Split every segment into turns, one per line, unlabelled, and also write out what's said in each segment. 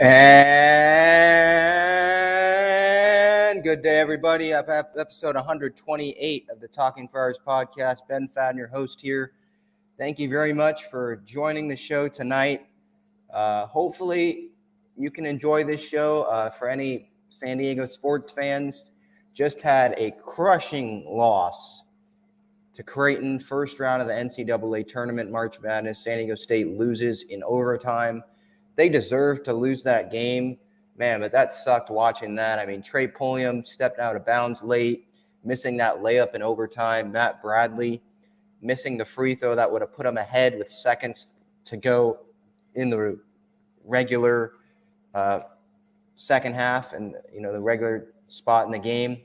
And good day, everybody. Episode 128 of the Talking Friars podcast. Ben Fadden, your host here. Thank you very much for joining the show tonight. Hopefully, you can enjoy this show. For any San Diego sports fans, just had a crushing loss to Creighton, first round of the NCAA tournament, March Madness. San Diego State loses in overtime. They deserved to lose that game, man, but that sucked watching that. I mean, Trey Pulliam stepped out of bounds late, missing that layup in overtime. Matt Bradley missing the free throw that would have put him ahead with seconds to go in the regular second half and, the regular spot in the game.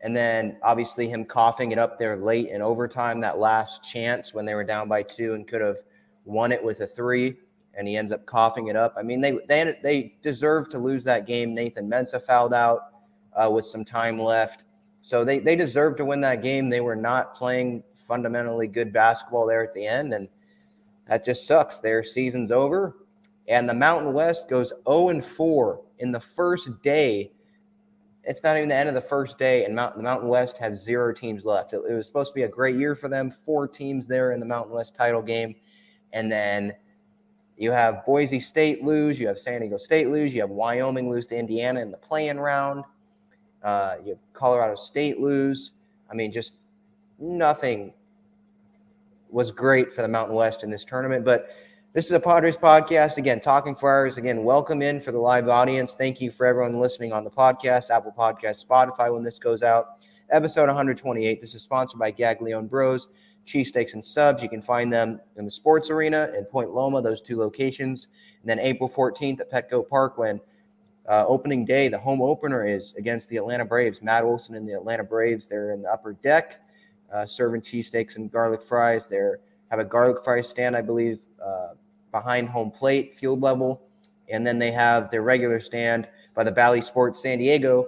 And then, obviously, him coughing it up there late in overtime, that last chance when they were down by 2 and could have won it with a 3. And he ends up coughing it up. I mean, they deserve to lose that game. Nathan Mensah fouled out with some time left. So they deserve to win that game. They were not playing fundamentally good basketball there at the end, and that just sucks. Their season's over. And the Mountain West goes 0-4 in the first day. It's not even the end of the first day, and the Mountain West has 0 teams left. It was supposed to be a great year for them, 4 teams there in the Mountain West title game. And then you have Boise State lose. You have San Diego State lose. You have Wyoming lose to Indiana in the play-in round. You have Colorado State lose. I mean, just nothing was great for the Mountain West in this tournament. But this is a Padres podcast. Again, Talking Friars. Again, welcome in for the live audience. Thank you for everyone listening on the podcast, Apple Podcasts, Spotify when this goes out. Episode 128. This is sponsored by Gaglione Bros. Cheesesteaks and subs. You can find them in the sports arena in Point Loma, those 2 locations. And then April 14th at Petco Park when opening day, the home opener is against the Atlanta Braves. Matt Olson and the Atlanta Braves, they're in the upper deck serving cheesesteaks and garlic fries. They have a garlic fry stand, I believe, behind home plate, field level. And then they have their regular stand by the Bally Sports San Diego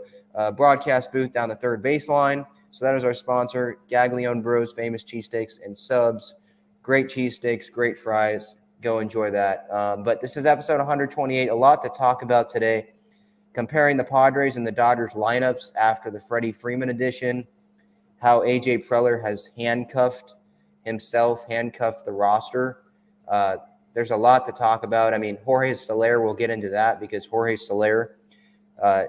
broadcast booth down the third baseline. So that is our sponsor, Gaglione Bros, famous cheesesteaks and subs. Great cheesesteaks, great fries. Go enjoy that. But this is episode 128. A lot to talk about today. Comparing the Padres and the Dodgers lineups after the Freddie Freeman edition. How A.J. Preller has handcuffed the roster. There's a lot to talk about. I mean, Jorge Soler, we'll get into that because Jorge Soler,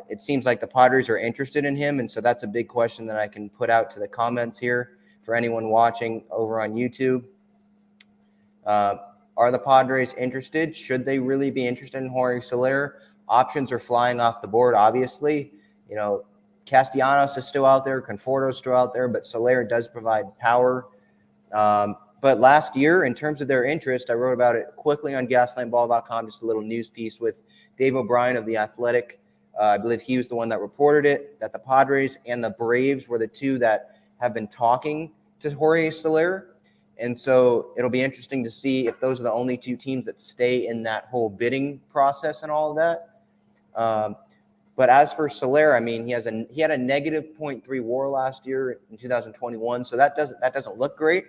it seems like the Padres are interested in him, and so that's a big question that I can put out to the comments here for anyone watching over on YouTube. Are the Padres interested? Should they really be interested in Jorge Soler? Options are flying off the board, obviously. Castellanos is still out there, Conforto is still out there, but Soler does provide power. But last year, in terms of their interest, I wrote about it quickly on GasLandBall.com, just a little news piece with Dave O'Brien of The Athletic. I believe he was the one that reported it, that the Padres and the Braves were the 2 that have been talking to Jorge Soler. And so it'll be interesting to see if those are the only 2 teams that stay in that whole bidding process and all of that. But as for Soler, I mean, he had a negative .3 WAR last year in 2021, so that doesn't look great.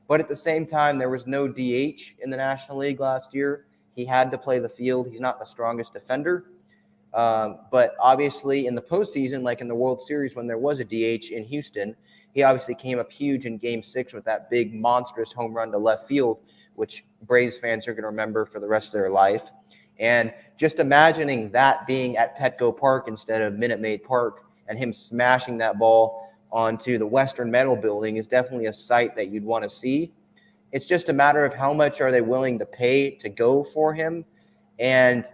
But at the same time, there was no DH in the National League last year. He had to play the field. He's not the strongest defender. But obviously in the postseason, like in the World Series when there was a DH in Houston, he obviously came up huge in Game 6 with that big monstrous home run to left field, which Braves fans are going to remember for the rest of their life. And just imagining that being at Petco Park instead of Minute Maid Park and him smashing that ball onto the Western Metal Building is definitely a sight that you'd want to see. It's just a matter of how much are they willing to pay to go for him, and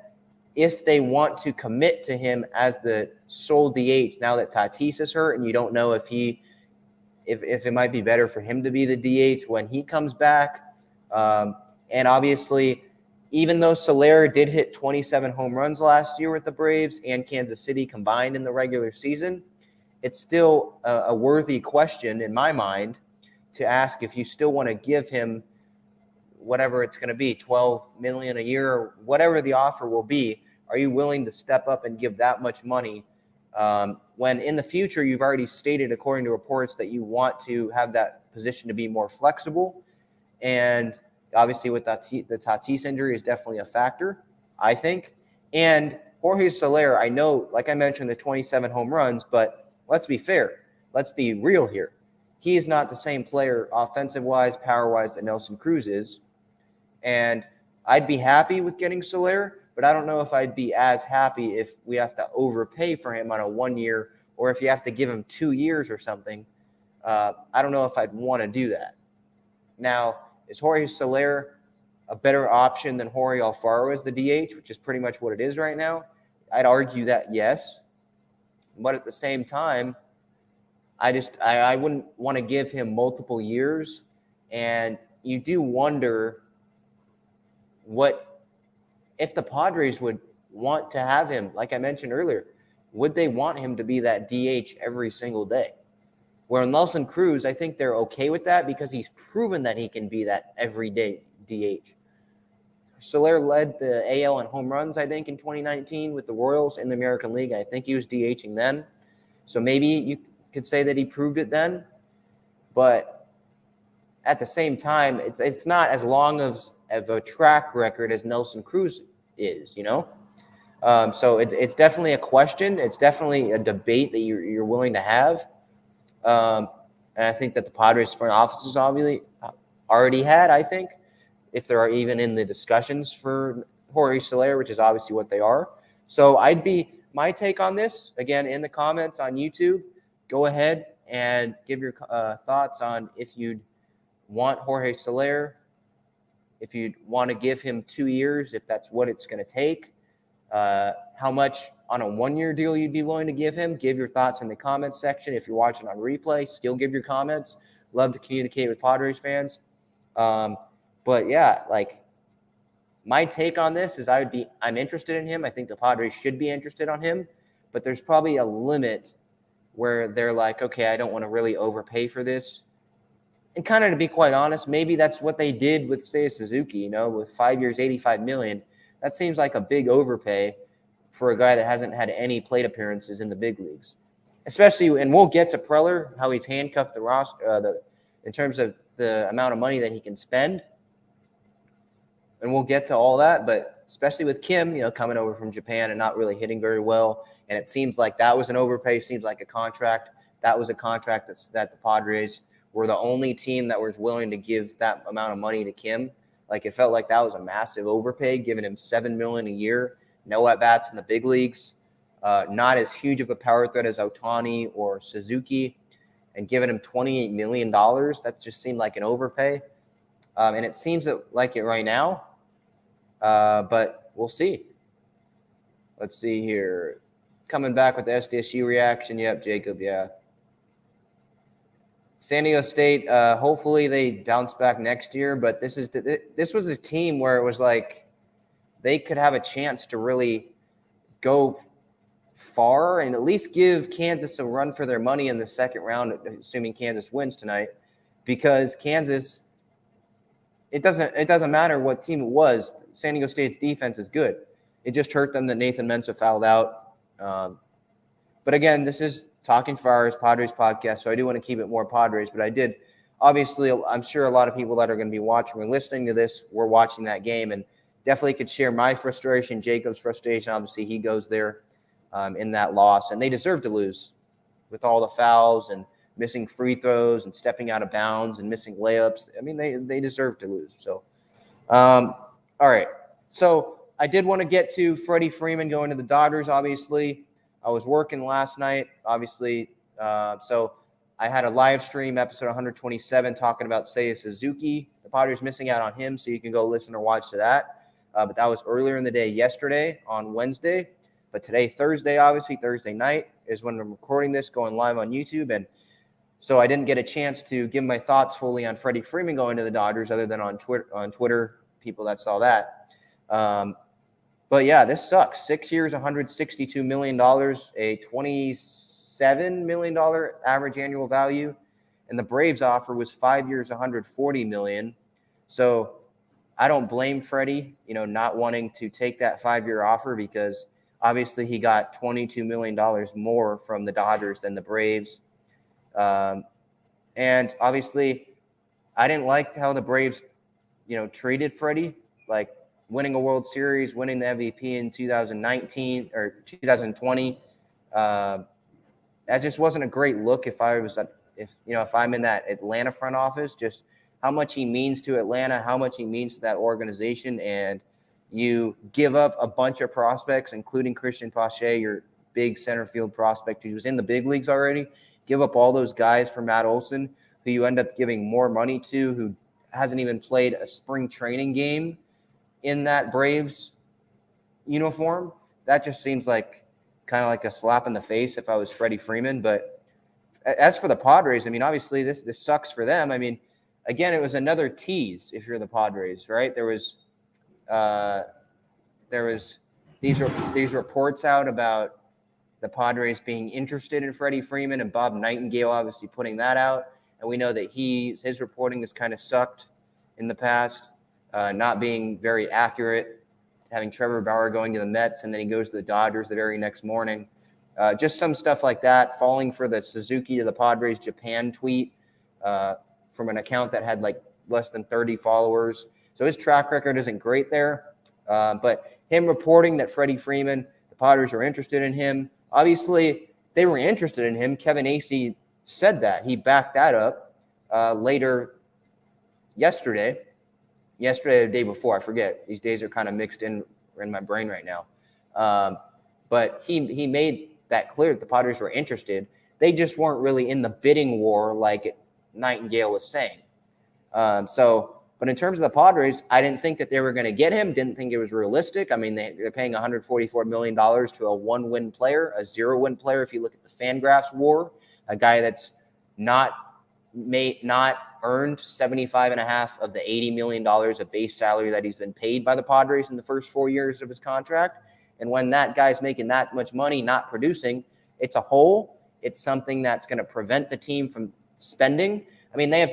if they want to commit to him as the sole DH now that Tatis is hurt, and you don't know if it might be better for him to be the DH when he comes back. And obviously, even though Soler did hit 27 home runs last year with the Braves and Kansas City combined in the regular season, it's still a worthy question in my mind to ask if you still want to give him whatever it's going to be, $12 million a year or whatever the offer will be. Are you willing to step up and give that much money when in the future you've already stated, according to reports, that you want to have that position to be more flexible? And obviously with the Tatis injury is definitely a factor, I think. And Jorge Soler, I know, like I mentioned, the 27 home runs, but let's be fair. Let's be real here. He is not the same player offensive-wise, power-wise that Nelson Cruz is. And I'd be happy with getting Soler, but I don't know if I'd be as happy if we have to overpay for him on a 1 year, or if you have to give him 2 years or something. I don't know if I'd want to do that. Now, is Jorge Soler a better option than Jorge Alfaro as the DH, which is pretty much what it is right now? I'd argue that yes. But at the same time, I wouldn't want to give him multiple years. And you do wonder what if the Padres would want to have him, like I mentioned earlier, would they want him to be that DH every single day? Where Nelson Cruz, I think they're okay with that because he's proven that he can be that everyday DH. Soler led the AL in home runs, I think, in 2019 with the Royals in the American League. I think he was DHing then. So maybe you could say that he proved it then. But at the same time, it's not as long of a track record as Nelson Cruz is, you know? So it's definitely a question. It's definitely a debate that you're willing to have. And I think that the Padres front offices obviously already had, I think, if they are even in the discussions for Jorge Soler, which is obviously what they are. So my take on this, again, in the comments on YouTube, go ahead and give your thoughts on if you'd want Jorge Soler, if you'd want to give him 2 years, if that's what it's going to take, how much on a 1-year deal you'd be willing to give him. Give your thoughts in the comments section. If you're watching on replay, still give your comments. Love to communicate with Padres fans. But yeah, like my take on this is I'm interested in him. I think the Padres should be interested on him, but there's probably a limit where they're like, okay, I don't want to really overpay for this. And kind of to be quite honest, maybe that's what they did with Seiya Suzuki, you know, with 5 years, $85 million. That seems like a big overpay for a guy that hasn't had any plate appearances in the big leagues. Especially, and we'll get to Preller, how he's handcuffed the roster, in terms of the amount of money that he can spend. And we'll get to all that, but especially with Kim, you know, coming over from Japan and not really hitting very well. And it seems like that was an overpay, seems like a contract. That was a contract that the Padres were the only team that was willing to give that amount of money to Kim. Like, it felt like that was a massive overpay, giving him $7 million a year, no at-bats in the big leagues, not as huge of a power threat as Ohtani or Suzuki, and giving him $28 million. That just seemed like an overpay. And it seems like it right now, but we'll see. Let's see here. Coming back with the SDSU reaction. Yep, Jacob, yeah. San Diego State, hopefully they bounce back next year, but this was a team where it was like they could have a chance to really go far and at least give Kansas a run for their money in the second round, assuming Kansas wins tonight, because Kansas, it doesn't matter what team it was. San Diego State's defense is good. It just hurt them that Nathan Mensah fouled out. But again, this is Talking Friars Padres podcast, so I do want to keep it more Padres. But obviously, I'm sure a lot of people that are going to be watching or listening to this were watching that game, and definitely could share my frustration, Jacob's frustration. Obviously, he goes there in that loss, and they deserve to lose with all the fouls and missing free throws and stepping out of bounds and missing layups. I mean, they deserve to lose. So, all right. So I did want to get to Freddie Freeman going to the Dodgers, obviously. I was working last night, obviously. So I had a live stream, episode 127, talking about Seiya Suzuki. The Padres missing out on him, so you can go listen or watch to that. But that was earlier in the day yesterday on Wednesday. But today, Thursday, obviously, Thursday night is when I'm recording this, going live on YouTube. And so I didn't get a chance to give my thoughts fully on Freddie Freeman going to the Dodgers other than on Twitter, people that saw that. But yeah, this sucks. 6 years, $162 million, a $27 million average annual value. And the Braves offer was 5 years, $140 million. So I don't blame Freddie, not wanting to take that 5-year offer, because obviously he got $22 million more from the Dodgers than the Braves. And obviously I didn't like how the Braves, treated Freddie. Like, winning a World Series, winning the MVP in 2019 or 2020. That just wasn't a great look if I'm in that Atlanta front office, just how much he means to Atlanta, how much he means to that organization. And you give up a bunch of prospects, including Christian Pache, your big center field prospect who was in the big leagues already. Give up all those guys for Matt Olson, who you end up giving more money to, who hasn't even played a spring training game in that Braves uniform. That just seems like kind of like a slap in the face if I was Freddie Freeman. But as for the Padres, I mean, obviously this sucks for them. I mean, again, it was another tease if you're the Padres, right? There was these reports out about the Padres being interested in Freddie Freeman, and Bob Nightingale obviously putting that out. And we know that his reporting has kind of sucked in the past, not being very accurate, having Trevor Bauer going to the Mets, and then he goes to the Dodgers the very next morning. Just some stuff like that, falling for the Suzuki to the Padres Japan tweet from an account that had like less than 30 followers. So his track record isn't great there. But him reporting that Freddie Freeman, the Padres were interested in him. Obviously, they were interested in him. Kevin Acee said that. He backed that up later yesterday or the day before. I forget. These days are kind of mixed in my brain right now. But he made that clear that the Padres were interested. They just weren't really in the bidding war like Nightingale was saying. But in terms of the Padres, I didn't think that they were going to get him. Didn't think it was realistic. I mean, they're paying $144 million to a one-win player, a zero-win player. If you look at the Fangraphs WAR, a guy that's not earned 75.5 of the $80 million of base salary that he's been paid by the Padres in the first 4 years of his contract. And when that guy's making that much money, not producing, it's a hole. It's something that's going to prevent the team from spending. I mean, they have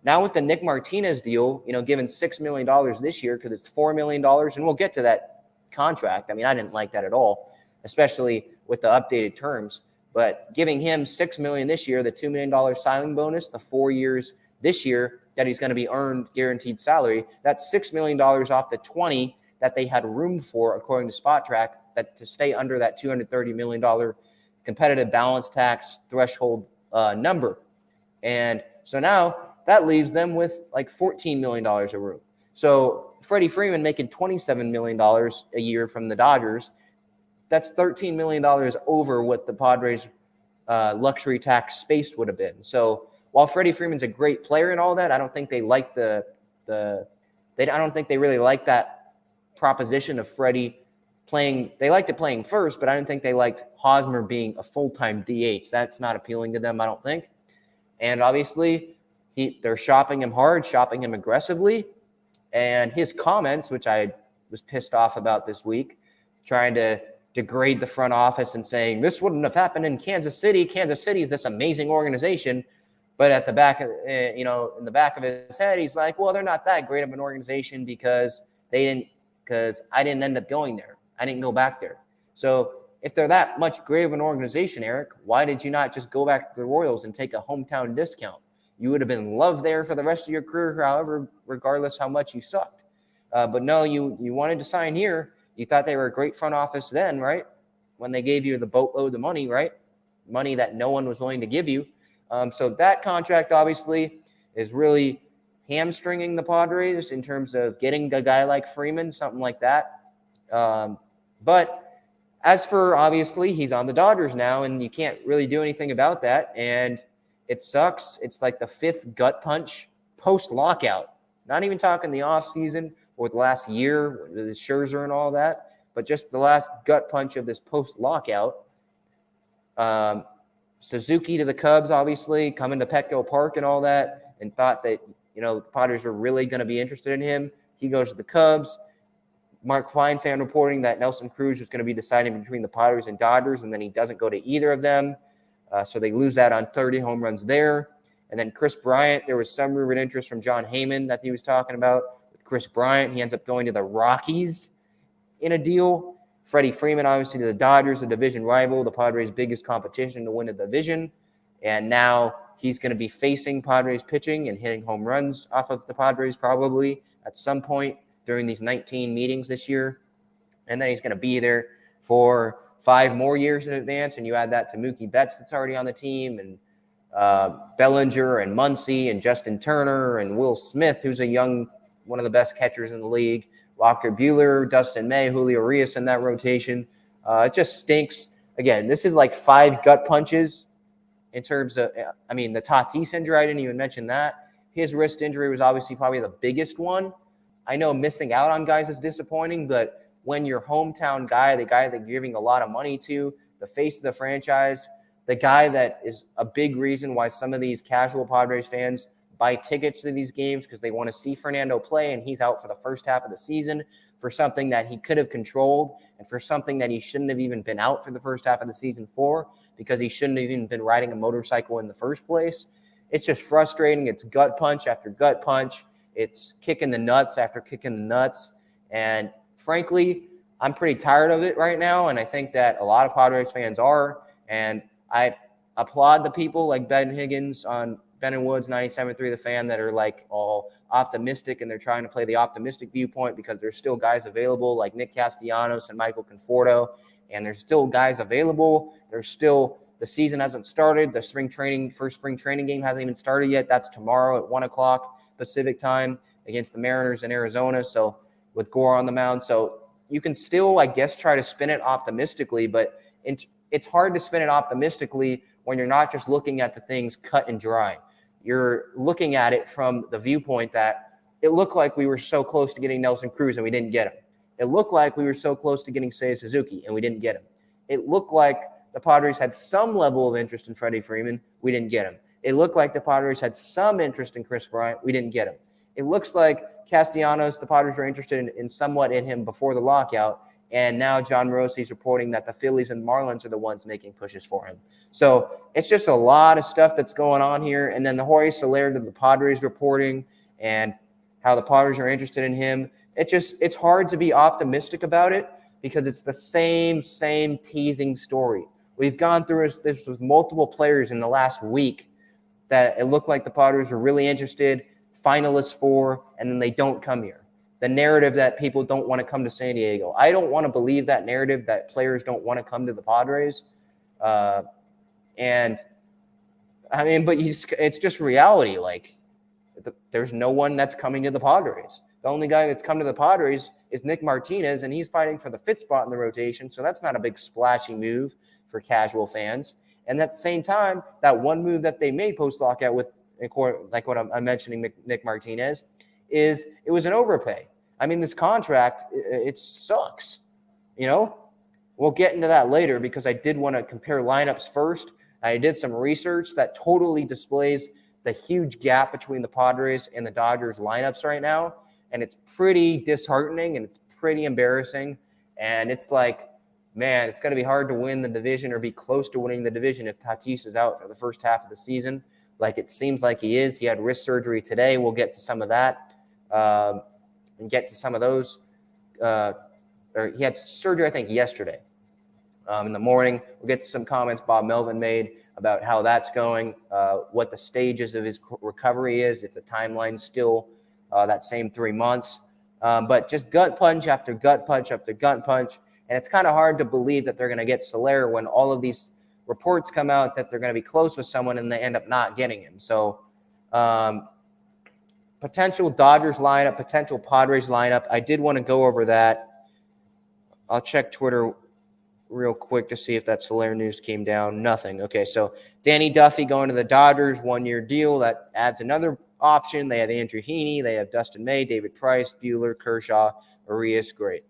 now with the Nick Martinez deal, given $6 million this year because it's $4 million, and we'll get to that contract. I mean, I didn't like that at all, especially with the updated terms. But giving him $6 million this year, the $2 million signing bonus, the 4 years this year that he's going to be earned guaranteed salary, that's $6 million off the 20 that they had room for, according to SpotTrack, that to stay under that $230 million competitive balance tax threshold number. And so now that leaves them with like $14 million of room. So Freddie Freeman making $27 million a year from the Dodgers, that's $13 million over what the Padres luxury tax space would have been. So while Freddie Freeman's a great player and all that, I don't think they like I don't think they really like that proposition of Freddie playing. They liked it playing first, but I don't think they liked Hosmer being a full-time DH. That's not appealing to them, I don't think. And obviously, they're shopping him hard, shopping him aggressively. And his comments, which I was pissed off about this week, trying to degrade the front office and saying this wouldn't have happened in Kansas City. Kansas City is this amazing organization. But at the back of, in the back of his head, he's like, well, they're not that great of an organization because I didn't end up going there. I didn't go back there. So if they're that much great of an organization, Eric, why did you not just go back to the Royals and take a hometown discount? You would have been loved there for the rest of your career, however, regardless how much you sucked. But no, you wanted to sign here. You thought they were a great front office then, right? When they gave you the boatload of money, right? Money that no one was willing to give you. So that contract obviously is really hamstringing the Padres in terms of getting a guy like Freeman, something like that. But as for obviously he's on the Dodgers now, and you can't really do anything about that. And it sucks. It's like the fifth gut punch post-lockout. Not even talking the offseason or the last year with Scherzer and all that, but just the last gut punch of this post-lockout. Suzuki to the Cubs, obviously, coming to Petco Park and all that, and thought that, the Padres were really going to be interested in him. He goes to the Cubs. Mark Feinsand reporting that Nelson Cruz was going to be deciding between the Padres and Dodgers, and then he doesn't go to either of them. So they lose that on 30 home runs there. And then Chris Bryant, there was some rumored interest from John Heyman that he was talking about. With Chris Bryant, he ends up going to the Rockies in a deal. Freddie Freeman, obviously, to the Dodgers, a division rival, the Padres' biggest competition to win the division. And now he's going to be facing Padres pitching and hitting home runs off of the Padres probably at some point during these 19 meetings this year. And then he's going to be there for 5 more years in advance. And you add that to Mookie Betts that's already on the team, and Bellinger and Muncy and Justin Turner and Will Smith, who's one of the best catchers in the league, Walker Buehler, Dustin May, Julio Urias in that rotation. It just stinks. Again, this is like 5 gut punches in terms of, the Tatis injury, I didn't even mention that. His wrist injury was obviously probably the biggest one. I know missing out on guys is disappointing, but when your hometown guy, the guy that you're giving a lot of money to, the face of the franchise, the guy that is a big reason why some of these casual Padres fans buy tickets to these games because they want to see Fernando play, and he's out for the first half of the season for something that he could have controlled and for something that he shouldn't have even been out for the first half of the season for, because he shouldn't have even been riding a motorcycle in the first place. It's just frustrating. It's gut punch after gut punch. It's kicking the nuts after kicking the nuts. And frankly, I'm pretty tired of it right now, and I think that a lot of Padres fans are. And I applaud the people like Ben Higgins on Ben and Woods 97.3 The Fan that are like all optimistic, and they're trying to play the optimistic viewpoint because there's still guys available like Nick Castellanos and Michael Conforto, and there's still guys available. The season hasn't started. The first spring training game hasn't even started yet. That's tomorrow at 1:00 Pacific time against the Mariners in Arizona. So with Gore on the mound. So you can still, I guess, try to spin it optimistically, but it's hard to spin it optimistically when you're not just looking at the things cut and dry. You're looking at it from the viewpoint that it looked like we were so close to getting Nelson Cruz and we didn't get him. It looked like we were so close to getting Seiya Suzuki and we didn't get him. It looked like the Padres had some level of interest in Freddie Freeman. We didn't get him. It looked like the Padres had some interest in Chris Bryant. We didn't get him. It looks like Castellanos, the Padres were interested in somewhat in him before the lockout. And now John Morosi's reporting that the Phillies and Marlins are the ones making pushes for him. So it's just a lot of stuff that's going on here. And then the Jorge Soler to the Padres reporting and how the Padres are interested in him. It's hard to be optimistic about it because it's the same teasing story. We've gone through this with multiple players in the last week that it looked like the Padres were really interested, finalists for, and then they don't come here. The narrative that people don't want to come to San Diego. I don't want to believe that narrative that players don't want to come to the Padres. But it's just reality. Like, there's no one that's coming to the Padres. The only guy that's come to the Padres is Nick Martinez, and he's fighting for the 5th spot in the rotation. So that's not a big splashy move for casual fans. And at the same time, that one move that they made post-lockout with, like what I'm mentioning, Nick Martinez, is it was an overpay. I mean, this contract, it sucks. We'll get into that later because I did want to compare lineups first. I did some research that totally displays the huge gap between the Padres and the Dodgers lineups right now. And it's pretty disheartening and it's pretty embarrassing. And it's like, man, it's going to be hard to win the division or be close to winning the division if Tatis is out for the first half of the season, like it seems like he is. He had wrist surgery today. We'll get to some of that and get to some of those. Or he had surgery, I think, yesterday in the morning. We'll get to some comments Bob Melvin made about how that's going, what the stages of his recovery is. It's a timeline still, that same 3 months. But just gut punch after gut punch after gut punch. And it's kind of hard to believe that they're going to get Soler when all of these reports come out that they're going to be close with someone and they end up not getting him. So potential Dodgers lineup, potential Padres lineup. I did want to go over that. I'll check Twitter real quick to see if that Soler news came down. Nothing. Okay, so Danny Duffy going to the Dodgers, 1-year deal. That adds another option. They have Andrew Heaney. They have Dustin May, David Price, Buehler, Kershaw, Urias. Great.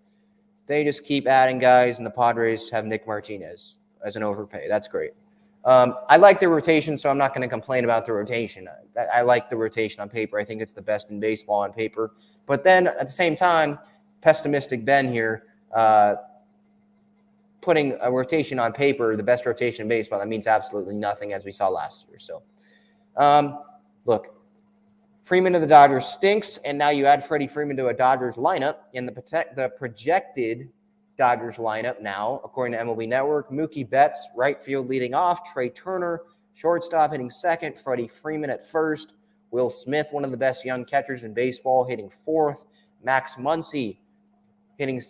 They just keep adding guys, and the Padres have Nick Martinez as an overpay. That's great. I like the rotation, so I'm not going to complain about the rotation. I like the rotation on paper. I think it's the best in baseball on paper. But then at the same time, pessimistic Ben here, putting a rotation on paper, the best rotation in baseball, that means absolutely nothing, as we saw last year. So, look, Freeman to the Dodgers stinks, and now you add Freddie Freeman to a Dodgers lineup. In the projected Dodgers lineup now, according to MLB Network, Mookie Betts, right field leading off, Trey Turner, shortstop hitting second, Freddie Freeman at first, Will Smith, one of the best young catchers in baseball, hitting fourth, Max Muncy hitting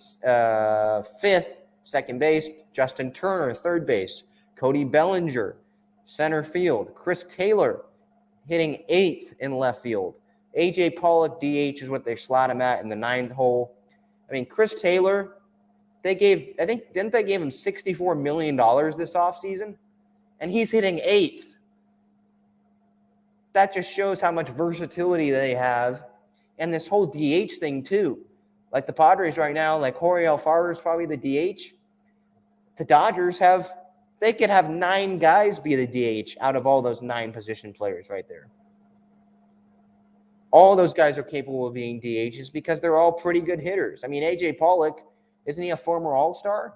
fifth, second base. Justin Turner, third base. Cody Bellinger, center field. Chris Taylor hitting eighth in left field. A.J. Pollock, DH, is what they slot him at in the ninth hole. I mean, Chris Taylor, didn't they give him $64 million this offseason? And he's hitting eighth. That just shows how much versatility they have. And this whole DH thing, too. Like the Padres right now, like Jorge Alfaro is probably the DH. The Dodgers they could have 9 guys be the DH out of all those 9 position players right there. All those guys are capable of being DHs because they're all pretty good hitters. I mean, A.J. Pollock, isn't he a former All-Star?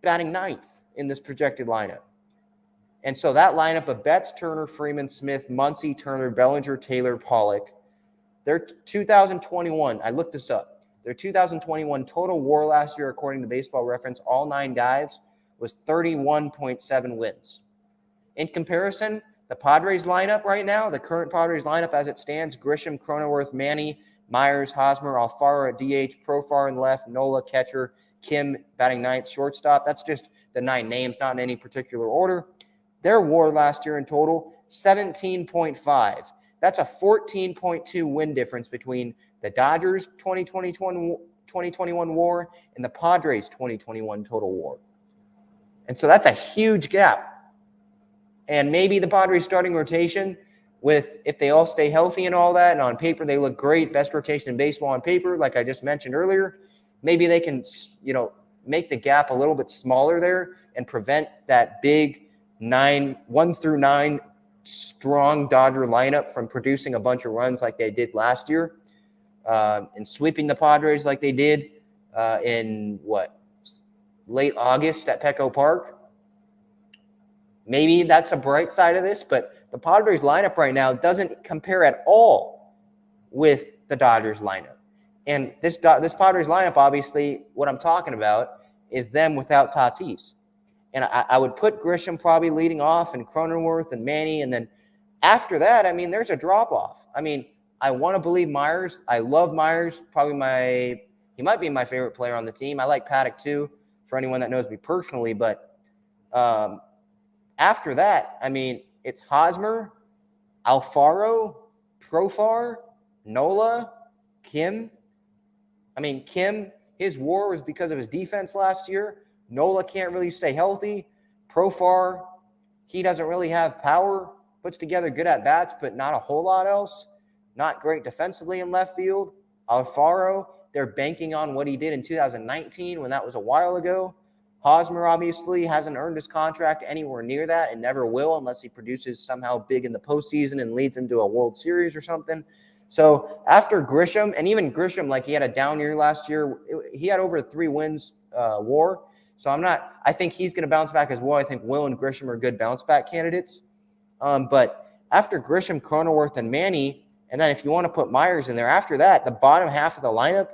Batting ninth in this projected lineup. And so that lineup of Betts, Turner, Freeman, Smith, Muncy, Turner, Bellinger, Taylor, Pollock, their 2021, I looked this up, their 2021 total WAR last year, according to Baseball Reference, all 9 guys, was 31.7 wins. In comparison, the Padres lineup right now, the current Padres lineup as it stands, Grisham, Cronenworth, Manny, Myers, Hosmer, Alfaro at DH, Profar in left, Nola, catcher, Kim batting ninth, shortstop. That's just the 9 names, not in any particular order. Their WAR last year in total, 17.5. That's a 14.2 win difference between the Dodgers 2021 WAR and the Padres 2021 total WAR. And so that's a huge gap. And maybe the Padres starting rotation, if they all stay healthy and all that, and on paper they look great, best rotation in baseball on paper, like I just mentioned earlier, maybe they can, make the gap a little bit smaller there and prevent that big 1 through 9 strong Dodger lineup from producing a bunch of runs like they did last year, and sweeping the Padres like they did in late August at Petco Park. Maybe that's a bright side of this, but the Padres lineup right now doesn't compare at all with the Dodgers lineup. And this Padres lineup, obviously, what I'm talking about is them without Tatis. And I would put Grisham probably leading off and Cronenworth and Manny. And then after that, I mean, there's a drop-off. I mean, I want to believe Myers. I love Myers. He might be my favorite player on the team. I like Paddock too, for anyone that knows me personally. But after that, I mean, it's Hosmer, Alfaro, Profar, Nola, Kim. I mean, Kim, his WAR was because of his defense last year. Nola can't really stay healthy. Profar, he doesn't really have power. Puts together good at-bats, but not a whole lot else. Not great defensively in left field. Alfaro, they're banking on what he did in 2019 when that was a while ago. Hosmer obviously hasn't earned his contract anywhere near that and never will unless he produces somehow big in the postseason and leads them to a World Series or something. So after Grisham, and even Grisham, like he had a down year last year, he had over 3 wins WAR. So I think he's going to bounce back as well. I think Wil and Grisham are good bounce back candidates. But after Grisham, Cronenworth, and Manny, and then if you want to put Myers in there, after that, the bottom half of the lineup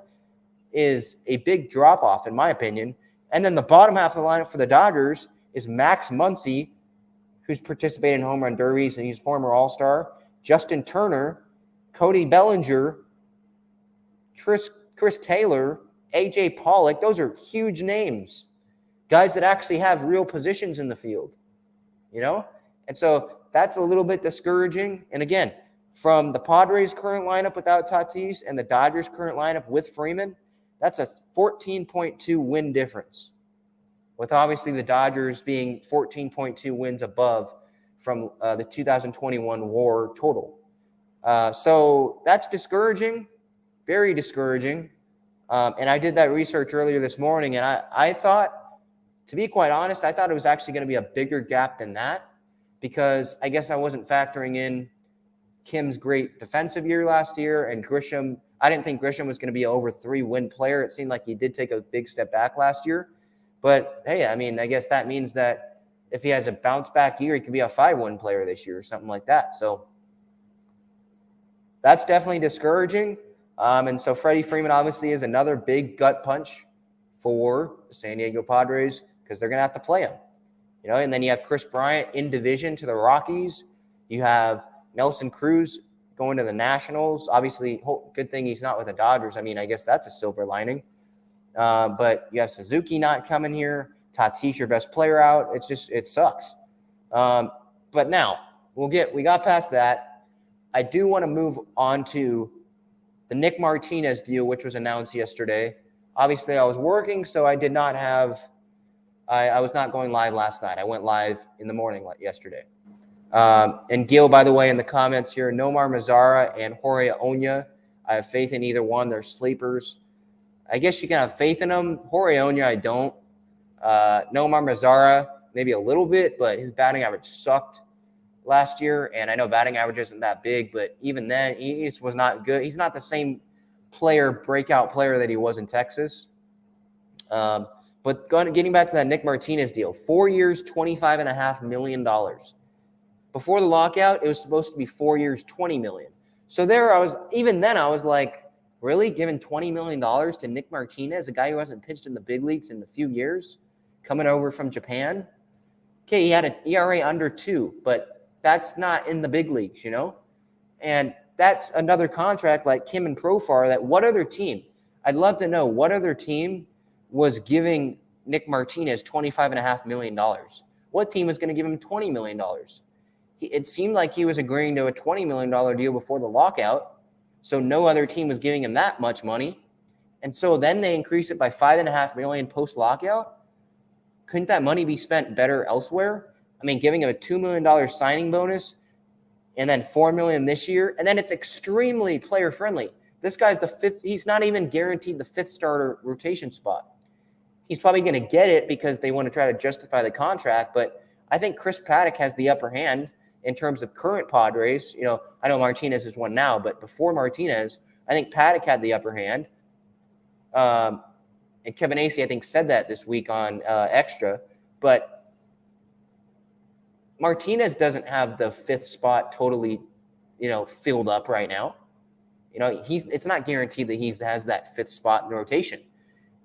is a big drop-off, in my opinion. And then the bottom half of the lineup for the Dodgers is Max Muncy, who's participated in home run derbies, and he's former All-Star, Justin Turner, Cody Bellinger, Chris Taylor, A.J. Pollock. Those are huge names. Guys that actually have real positions in the field, And so that's a little bit discouraging. And again, from the Padres' current lineup without Tatis and the Dodgers' current lineup with Freeman, that's a 14.2 win difference, with obviously the Dodgers being 14.2 wins above from the 2021 WAR total. So that's discouraging, very discouraging. And I did that research earlier this morning, and I thought, to be quite honest, I thought it was actually going to be a bigger gap than that, because I guess I wasn't factoring in Kim's great defensive year last year, and Grisham. I didn't think Grisham was going to be an over 3-win player. It seemed like he did take a big step back last year. But, hey, I mean, I guess that means that if he has a bounce-back year, he could be a 5-win player this year or something like that. So that's definitely discouraging. And so Freddie Freeman obviously is another big gut punch for the San Diego Padres because they're going to have to play him. And then you have Chris Bryant in division to the Rockies. You have Nelson Cruz going to the Nationals. Obviously, good thing he's not with the Dodgers. I mean, I guess that's a silver lining. But you have Suzuki not coming here. Tatis, your best player, out. It sucks. But now we got past that. I do want to move on to the Nick Martinez deal, which was announced yesterday. Obviously, I was working, so I did not have. I was not going live last night. I went live in the morning yesterday. And Gil, by the way, in the comments here, Nomar Mazara and Jorge Oña. I have faith in either one. They're sleepers. I guess you can have faith in them. Jorge Oña, I don't. Nomar Mazara, maybe a little bit, but his batting average sucked last year. And I know batting average isn't that big, but even then, he just was not good. He's not the same breakout player that he was in Texas. But getting back to that Nick Martinez deal, 4 years, $25.5 million. Before the lockout, it was supposed to be 4 years, $20 million. So even then I was like, really? Giving $20 million to Nick Martinez, a guy who hasn't pitched in the big leagues in a few years, coming over from Japan? Okay, he had an ERA under 2, but that's not in the big leagues, And that's another contract like Kim and Profar that what other team? I'd love to know what other team was giving Nick Martinez $25.5 million. What team was going to give him $20 million? It seemed like he was agreeing to a $20 million deal before the lockout, so no other team was giving him that much money. And so then they increased it by $5.5 million post-lockout. Couldn't that money be spent better elsewhere? I mean, giving him a $2 million signing bonus and then $4 million this year, and then it's extremely player-friendly. This guy's the fifth. He's not even guaranteed the fifth starter rotation spot. He's probably going to get it because they want to try to justify the contract, but I think Chris Paddock has the upper hand in terms of current Padres. I know Martinez is one now, but before Martinez, I think Paddock had the upper hand. And Kevin Acee, I think, said that this week on Extra. But Martinez doesn't have the fifth spot totally, filled up right now. It's not guaranteed that he has that fifth spot in rotation.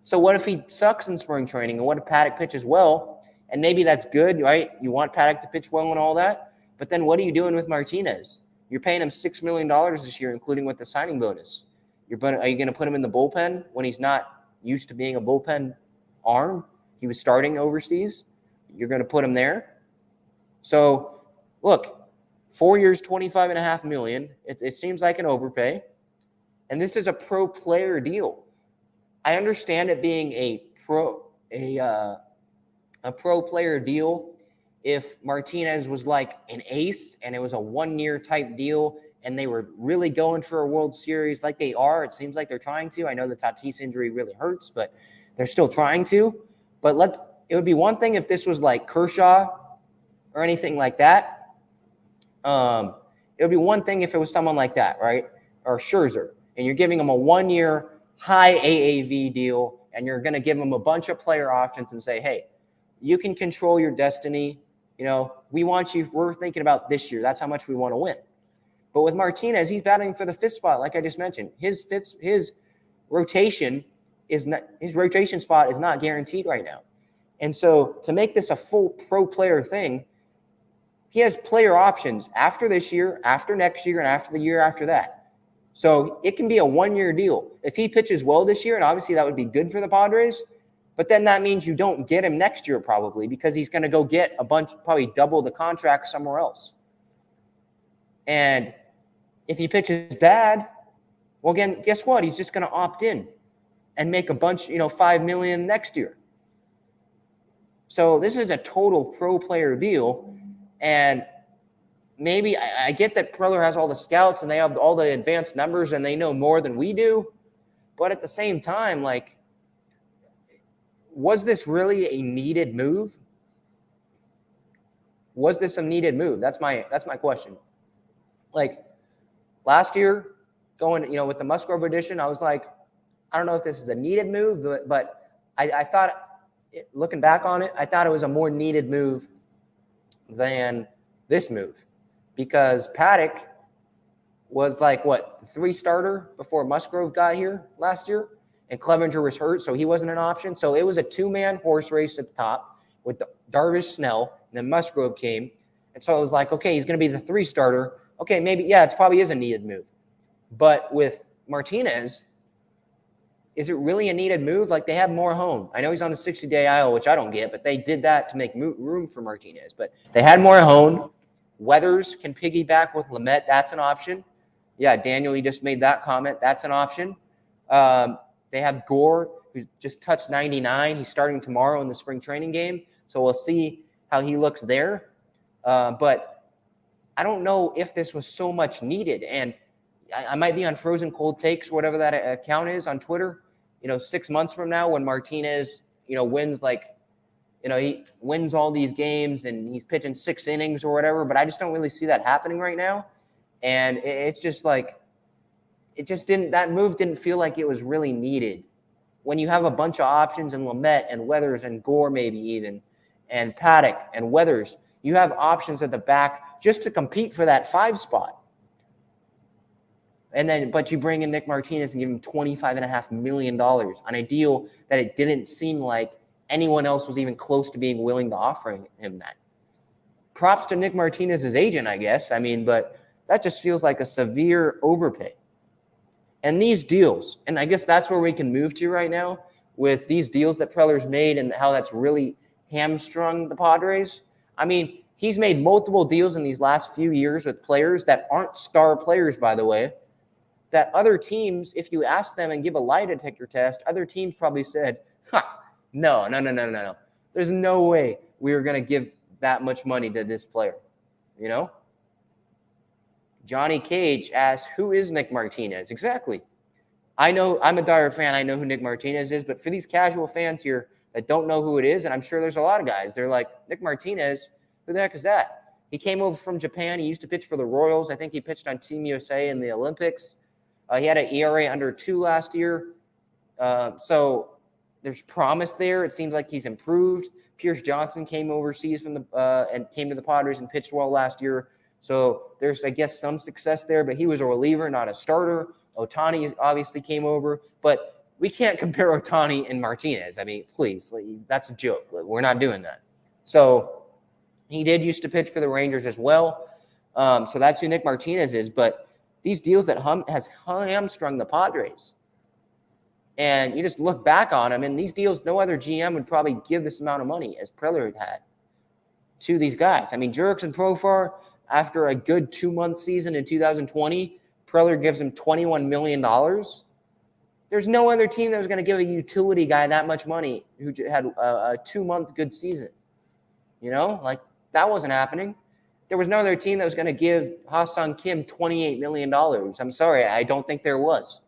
So what if he sucks in spring training? And what if Paddock pitches well? And maybe that's good, right? You want Paddock to pitch well and all that. But then what are you doing with Martinez? You're paying him $6 million this year, including with the signing bonus. Are you going to put him in the bullpen when he's not used to being a bullpen arm? He was starting overseas. You're going to put him there. So, look, 4 years, $25.5 million. It seems like an overpay. And this is a pro player deal. I understand it being a pro player deal if Martinez was like an ace and it was a 1 year type deal and they were really going for a World Series like they are. It seems like they're trying to. I know the Tatis injury really hurts, but they're still trying to. But it would be one thing if this was like Kershaw or anything like that. It would be one thing if it was someone like that, right? Or Scherzer. And you're giving them a 1 year high AAV deal and you're going to give them a bunch of player options and say, hey, you can control your destiny. We want you. We're thinking about this year. That's how much we want to win. But with Martinez, he's battling for the fifth spot, like I just mentioned. His rotation spot is not guaranteed right now. And so to make this a full pro player thing, he has player options after this year, after next year, and after the year after that. So it can be a 1 year deal. If he pitches well this year, and obviously that would be good for the Padres, but then that means you don't get him next year probably because he's going to go get probably double the contract somewhere else. And if he pitches bad, well, again, guess what? He's just going to opt in and make a bunch, $5 million next year. So this is a total pro player deal. And maybe I get that Preller has all the scouts and they have all the advanced numbers and they know more than we do. But at the same time, was this really a needed move? Was this a needed move? That's my question. Last year, going, with the Musgrove edition, I was like, I don't know if this is a needed move, but I thought, looking back on it, I thought it was a more needed move than this move because Paddock was the 3 starter before Musgrove got here last year. And Clevenger was hurt, so he wasn't an option. So it was a 2-man horse race at the top with Darvish, Snell, and then Musgrove came. And so it was like, okay, he's going to be the 3 starter, Okay, maybe, yeah, it probably is a needed move. But with Martinez, is it really a needed move? Like, they have Morejon. I know he's on the 60-day IL, which I don't get, but they did that to make room for Martinez. But they had Morejon. Weathers can piggyback with Lamet. That's an option. Yeah, Daniel, you just made that comment. That's an option. They have Gore, who just touched 99. He's starting tomorrow in the spring training game. So we'll see how he looks there. But I don't know if this was so much needed. And I might be on Frozen Cold Takes, whatever that account is on Twitter. 6 months from now when Martinez, wins he wins all these games and he's pitching 6 innings or whatever, but I just don't really see that happening right now. And it's just like, that move didn't feel like it was really needed. When you have a bunch of options in Lamet and Weathers and Gore maybe even, and Paddock and Weathers, you have options at the back just to compete for that 5 spot. But you bring in Nick Martinez and give him $25.5 million on a deal that it didn't seem like anyone else was even close to being willing to offer him that. Props to Nick Martinez's agent, I guess. But that just feels like a severe overpay. And these deals, and I guess that's where we can move to right now with these deals that Preller's made and how that's really hamstrung the Padres. He's made multiple deals in these last few years with players that aren't star players, by the way, that other teams, if you ask them and give a lie detector test, other teams probably said, no. There's no way we were going to give that much money to this player, Johnny Cage asks, who is Nick Martinez? Exactly. I know, I'm a dire fan. I know who Nick Martinez is, but for these casual fans here that don't know who it is, and I'm sure there's a lot of guys, they're like, Nick Martinez, who the heck is that? He came over from Japan. He used to pitch for the Royals. I think he pitched on Team USA in the Olympics. He had an ERA under 2 last year. So there's promise there. It seems like he's improved. Pierce Johnson came overseas from and came to the Padres and pitched well last year. So there's, I guess, some success there, but he was a reliever, not a starter. Ohtani obviously came over, but we can't compare Ohtani and Martinez. Please, that's a joke. We're not doing that. So he did used to pitch for the Rangers as well. So that's who Nick Martinez is, but these deals that has hamstrung the Padres. And you just look back on them, and these deals, no other GM would probably give this amount of money as Preller had to these guys. Jurickson Profar, after a good 2-month season in 2020, Preller gives him $21 million. There's no other team that was going to give a utility guy that much money who had a 2-month good season. That wasn't happening. There was no other team that was going to give Ha-Seong Kim $28 million. I'm sorry, I don't think there was.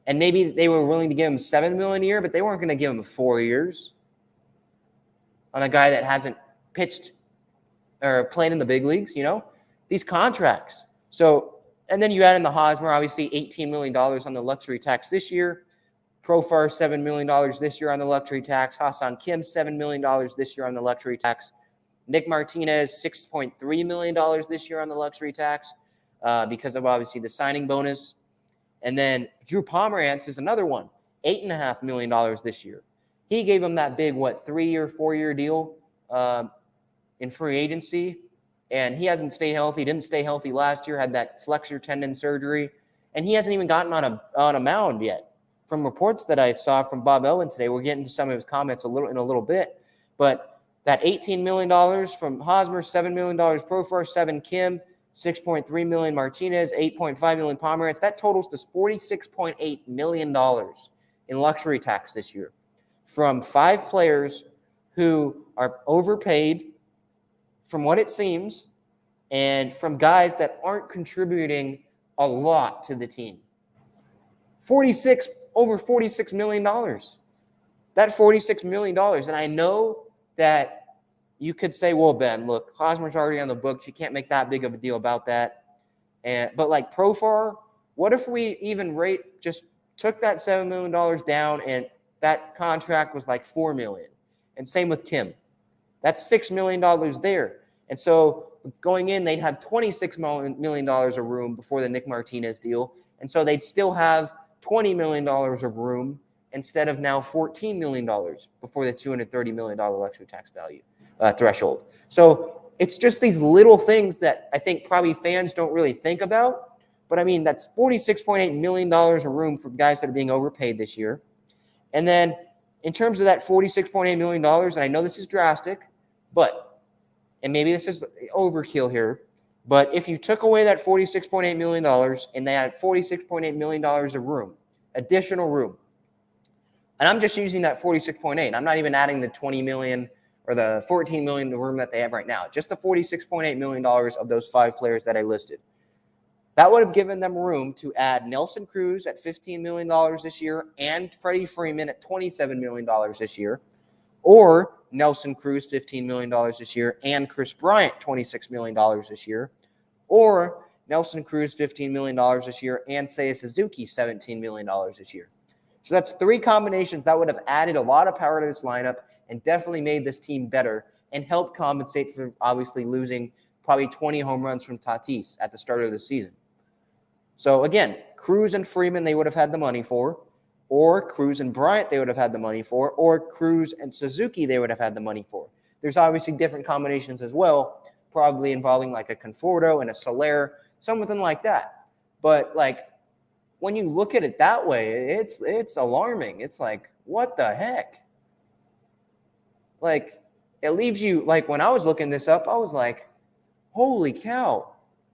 And maybe they were willing to give him $7 million a year, but they weren't going to give him 4 years on a guy that hasn't pitched or played in the big leagues, these contracts. So, and then you add in the Hosmer, obviously $18 million on the luxury tax this year. Profar, $7 million this year on the luxury tax. Ha-Seong Kim, $7 million this year on the luxury tax. Nick Martinez, $6.3 million this year on the luxury tax because of obviously the signing bonus. And then Drew Pomerantz is another one, $8.5 million this year. He gave him that big, 3-year, 4-year deal in free agency. And he hasn't stayed healthy, didn't stay healthy last year, had that flexor tendon surgery. And he hasn't even gotten on a mound yet. From reports that I saw from Bob Elwin today, we'll get into some of his comments in a little bit. But that $18 million from Hosmer, $7 million Profar, $7 Kim, $6.3 million Martinez, $8.5 million Pomerantz. That totals to $46.8 million in luxury tax this year from 5 players who are overpaid from what it seems and from guys that aren't contributing a lot to the team. Over $46 million. That $46 million. And I know that you could say, well, Ben, look, Hosmer's already on the books. You can't make that big of a deal about that. But like Profar, what if we even just took that $7 million down and that contract was like $4 million? And same with Kim. That's $6 million there. And so going in, they'd have $26 million of room before the Nick Martinez deal. And so they'd still have $20 million of room instead of now $14 million before the $230 million luxury tax value threshold. So it's just these little things that I think probably fans don't really think about. But, I mean, that's $46.8 million of room for guys that are being overpaid this year. And then in terms of that $46.8 million, and I know this is drastic, but, and maybe this is overkill here, but if you took away that $46.8 million and they had $46.8 million of room, additional room, and I'm just using that 46.8. I'm not even adding the 20 million or the 14 million room that they have right now. Just the $46.8 million of those 5 players that I listed. That would have given them room to add Nelson Cruz at $15 million this year and Freddie Freeman at $27 million this year, or Nelson Cruz $15 million this year and Chris Bryant $26 million this year, or Nelson Cruz $15 million this year and Seiya Suzuki $17 million this year. So that's 3 combinations that would have added a lot of power to this lineup and definitely made this team better and helped compensate for obviously losing probably 20 home runs from Tatis at the start of the season. So, again, Cruz and Freeman they would have had the money for, or Cruz and Bryant they would have had the money for, or Cruz and Suzuki they would have had the money for. There's obviously different combinations as well, probably involving like a Conforto and a Soler, something like that. But, like, when you look at it that way, it's alarming. It's like, what the heck? Like, it leaves you, like, when I was looking this up, I was like, holy cow.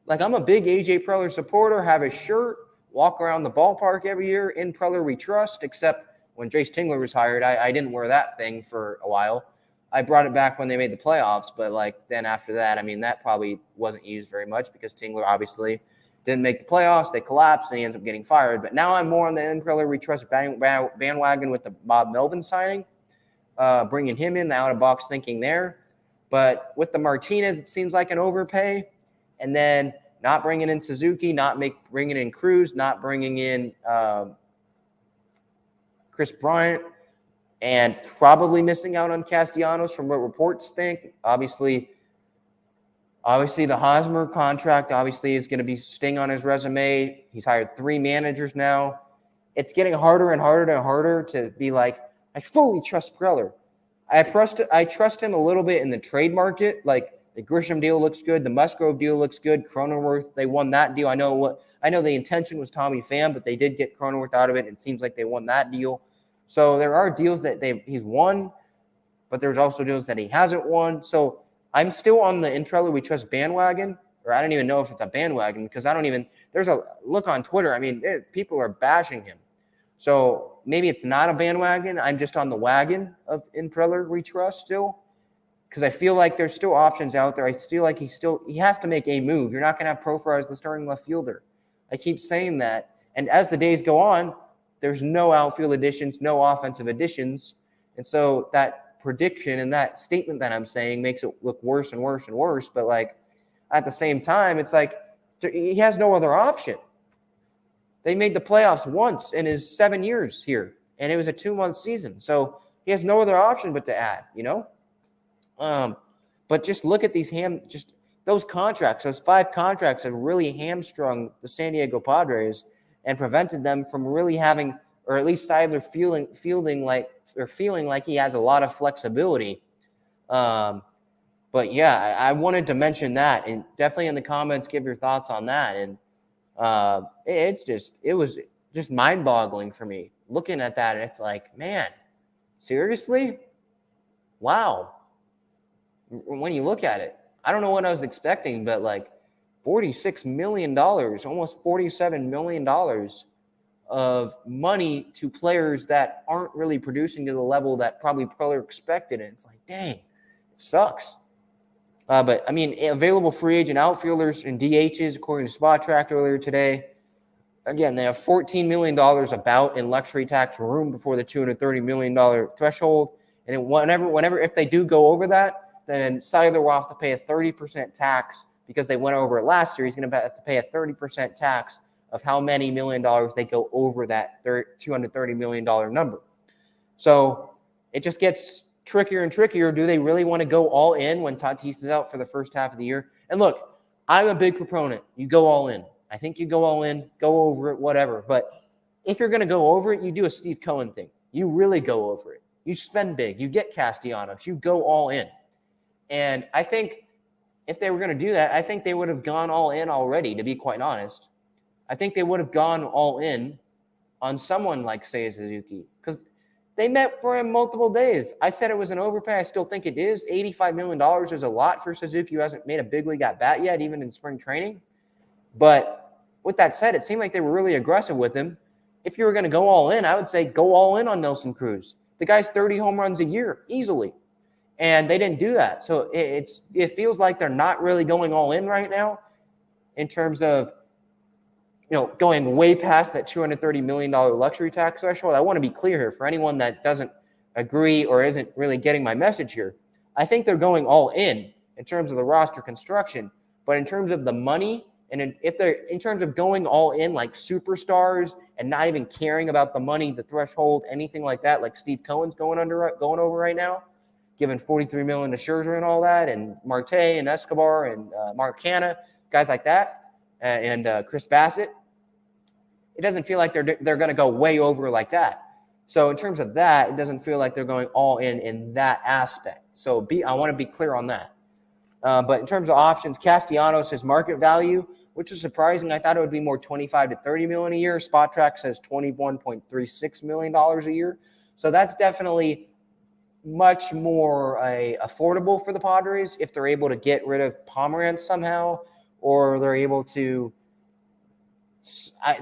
Like, I'm a big A.J. Preller supporter, have his shirt, walk around the ballpark every year. In Preller we trust, except when Jace Tingler was hired, I didn't wear that thing for a while. I brought it back when they made the playoffs, but, like, then after that, I mean, that probably wasn't used very much because Tingler obviously didn't make the playoffs. They collapsed, and he ends up getting fired. But now I'm more on the In Preller we trust bandwagon with the Bob Melvin signing, bringing him in, the out-of-box thinking there. But with the Martinez, it seems like an overpay. And then not bringing in Suzuki, bringing in Cruz, not bringing in Chris Bryant, and probably missing out on Castellanos from what reports think. Obviously the Hosmer contract obviously is going to be sting on his resume. He's hired 3 managers now. It's getting harder and harder and harder to be like, I fully trust Preller. I trust him a little bit in the trade market, like. The Grisham deal looks good. The Musgrove deal looks good. Cronenworth, they won that deal. I know the intention was Tommy Pham, but they did get Cronenworth out of it. And it seems like they won that deal. So there are deals that he's won, but there's also deals that he hasn't won. So I'm still on the In Preller we trust bandwagon, or I don't even know if it's a bandwagon because there's a look on Twitter. I mean, people are bashing him. So maybe it's not a bandwagon. I'm just on the wagon of In Preller we trust still. Because I feel like there's still options out there. I feel like he has to make a move. You're not going to have Profar as the starting left fielder. I keep saying that. And as the days go on, there's no outfield additions, no offensive additions. And so that prediction and that statement that I'm saying makes it look worse and worse and worse. But, like, at the same time, it's like he has no other option. They made the playoffs once in his 7 years here, and it was a 2-month season. So he has no other option but to add, you know? But just look at those contracts. Those 5 contracts have really hamstrung the San Diego Padres and prevented them from really having, or at least Seidler feeling like he has a lot of flexibility. But yeah, I wanted to mention that, and definitely in the comments, give your thoughts on that. And it was just mind-boggling for me looking at that. And it's like, man, seriously? Wow. When you look at it, I don't know what I was expecting, but like $46 million, almost $47 million of money to players that aren't really producing to the level that probably Preller expected. And it's like, dang, it sucks. But, I mean, available free agent outfielders and DHs, according to Spot Track earlier today, again, they have $14 million about in luxury tax room before the $230 million threshold. And if they do go over that, then Seidler will have to pay a 30% tax because they went over it last year. He's going to have to pay a 30% tax of how many $1 million they go over that $230 million number. So it just gets trickier and trickier. Do they really want to go all in when Tatis is out for the first half of the year? And look, I'm a big proponent. You go all in. I think you go all in, go over it, whatever. But if you're going to go over it, you do a Steve Cohen thing. You really go over it. You spend big. You get Castellanos. You go all in. And I think if they were going to do that, I think they would have gone all in already, to be quite honest. I think they would have gone all in on someone like Seiya Suzuki because they met for him multiple days. I said it was an overpay. I still think it is. $85 million is a lot for Suzuki, who hasn't made a big league at bat yet, even in spring training. But with that said, it seemed like they were really aggressive with him. If you were going to go all in, I would say go all in on Nelson Cruz. The guy's 30 home runs a year easily. And they didn't do that. So it feels like they're not really going all in right now in terms of, going way past that $230 million luxury tax threshold. I want to be clear here for anyone that doesn't agree or isn't really getting my message here. I think they're going all in terms of the roster construction, but in terms of the money and if they're in terms of going all in like superstars and not even caring about the money, the threshold, anything like that, like Steve Cohen's going over right now, giving $43 million to Scherzer and all that, and Marte and Escobar and Mark Hanna, guys like that, and Chris Bassett. It doesn't feel like they're going to go way over like that. So in terms of that, it doesn't feel like they're going all in that aspect. So I want to be clear on that. But in terms of options, Castellanos, his market value, which is surprising. I thought it would be more $25 to $30 million a year. SpotTrack says $21.36 million a year. So that's definitely much more affordable for the Padres if they're able to get rid of Pomeranz somehow, or they're able to.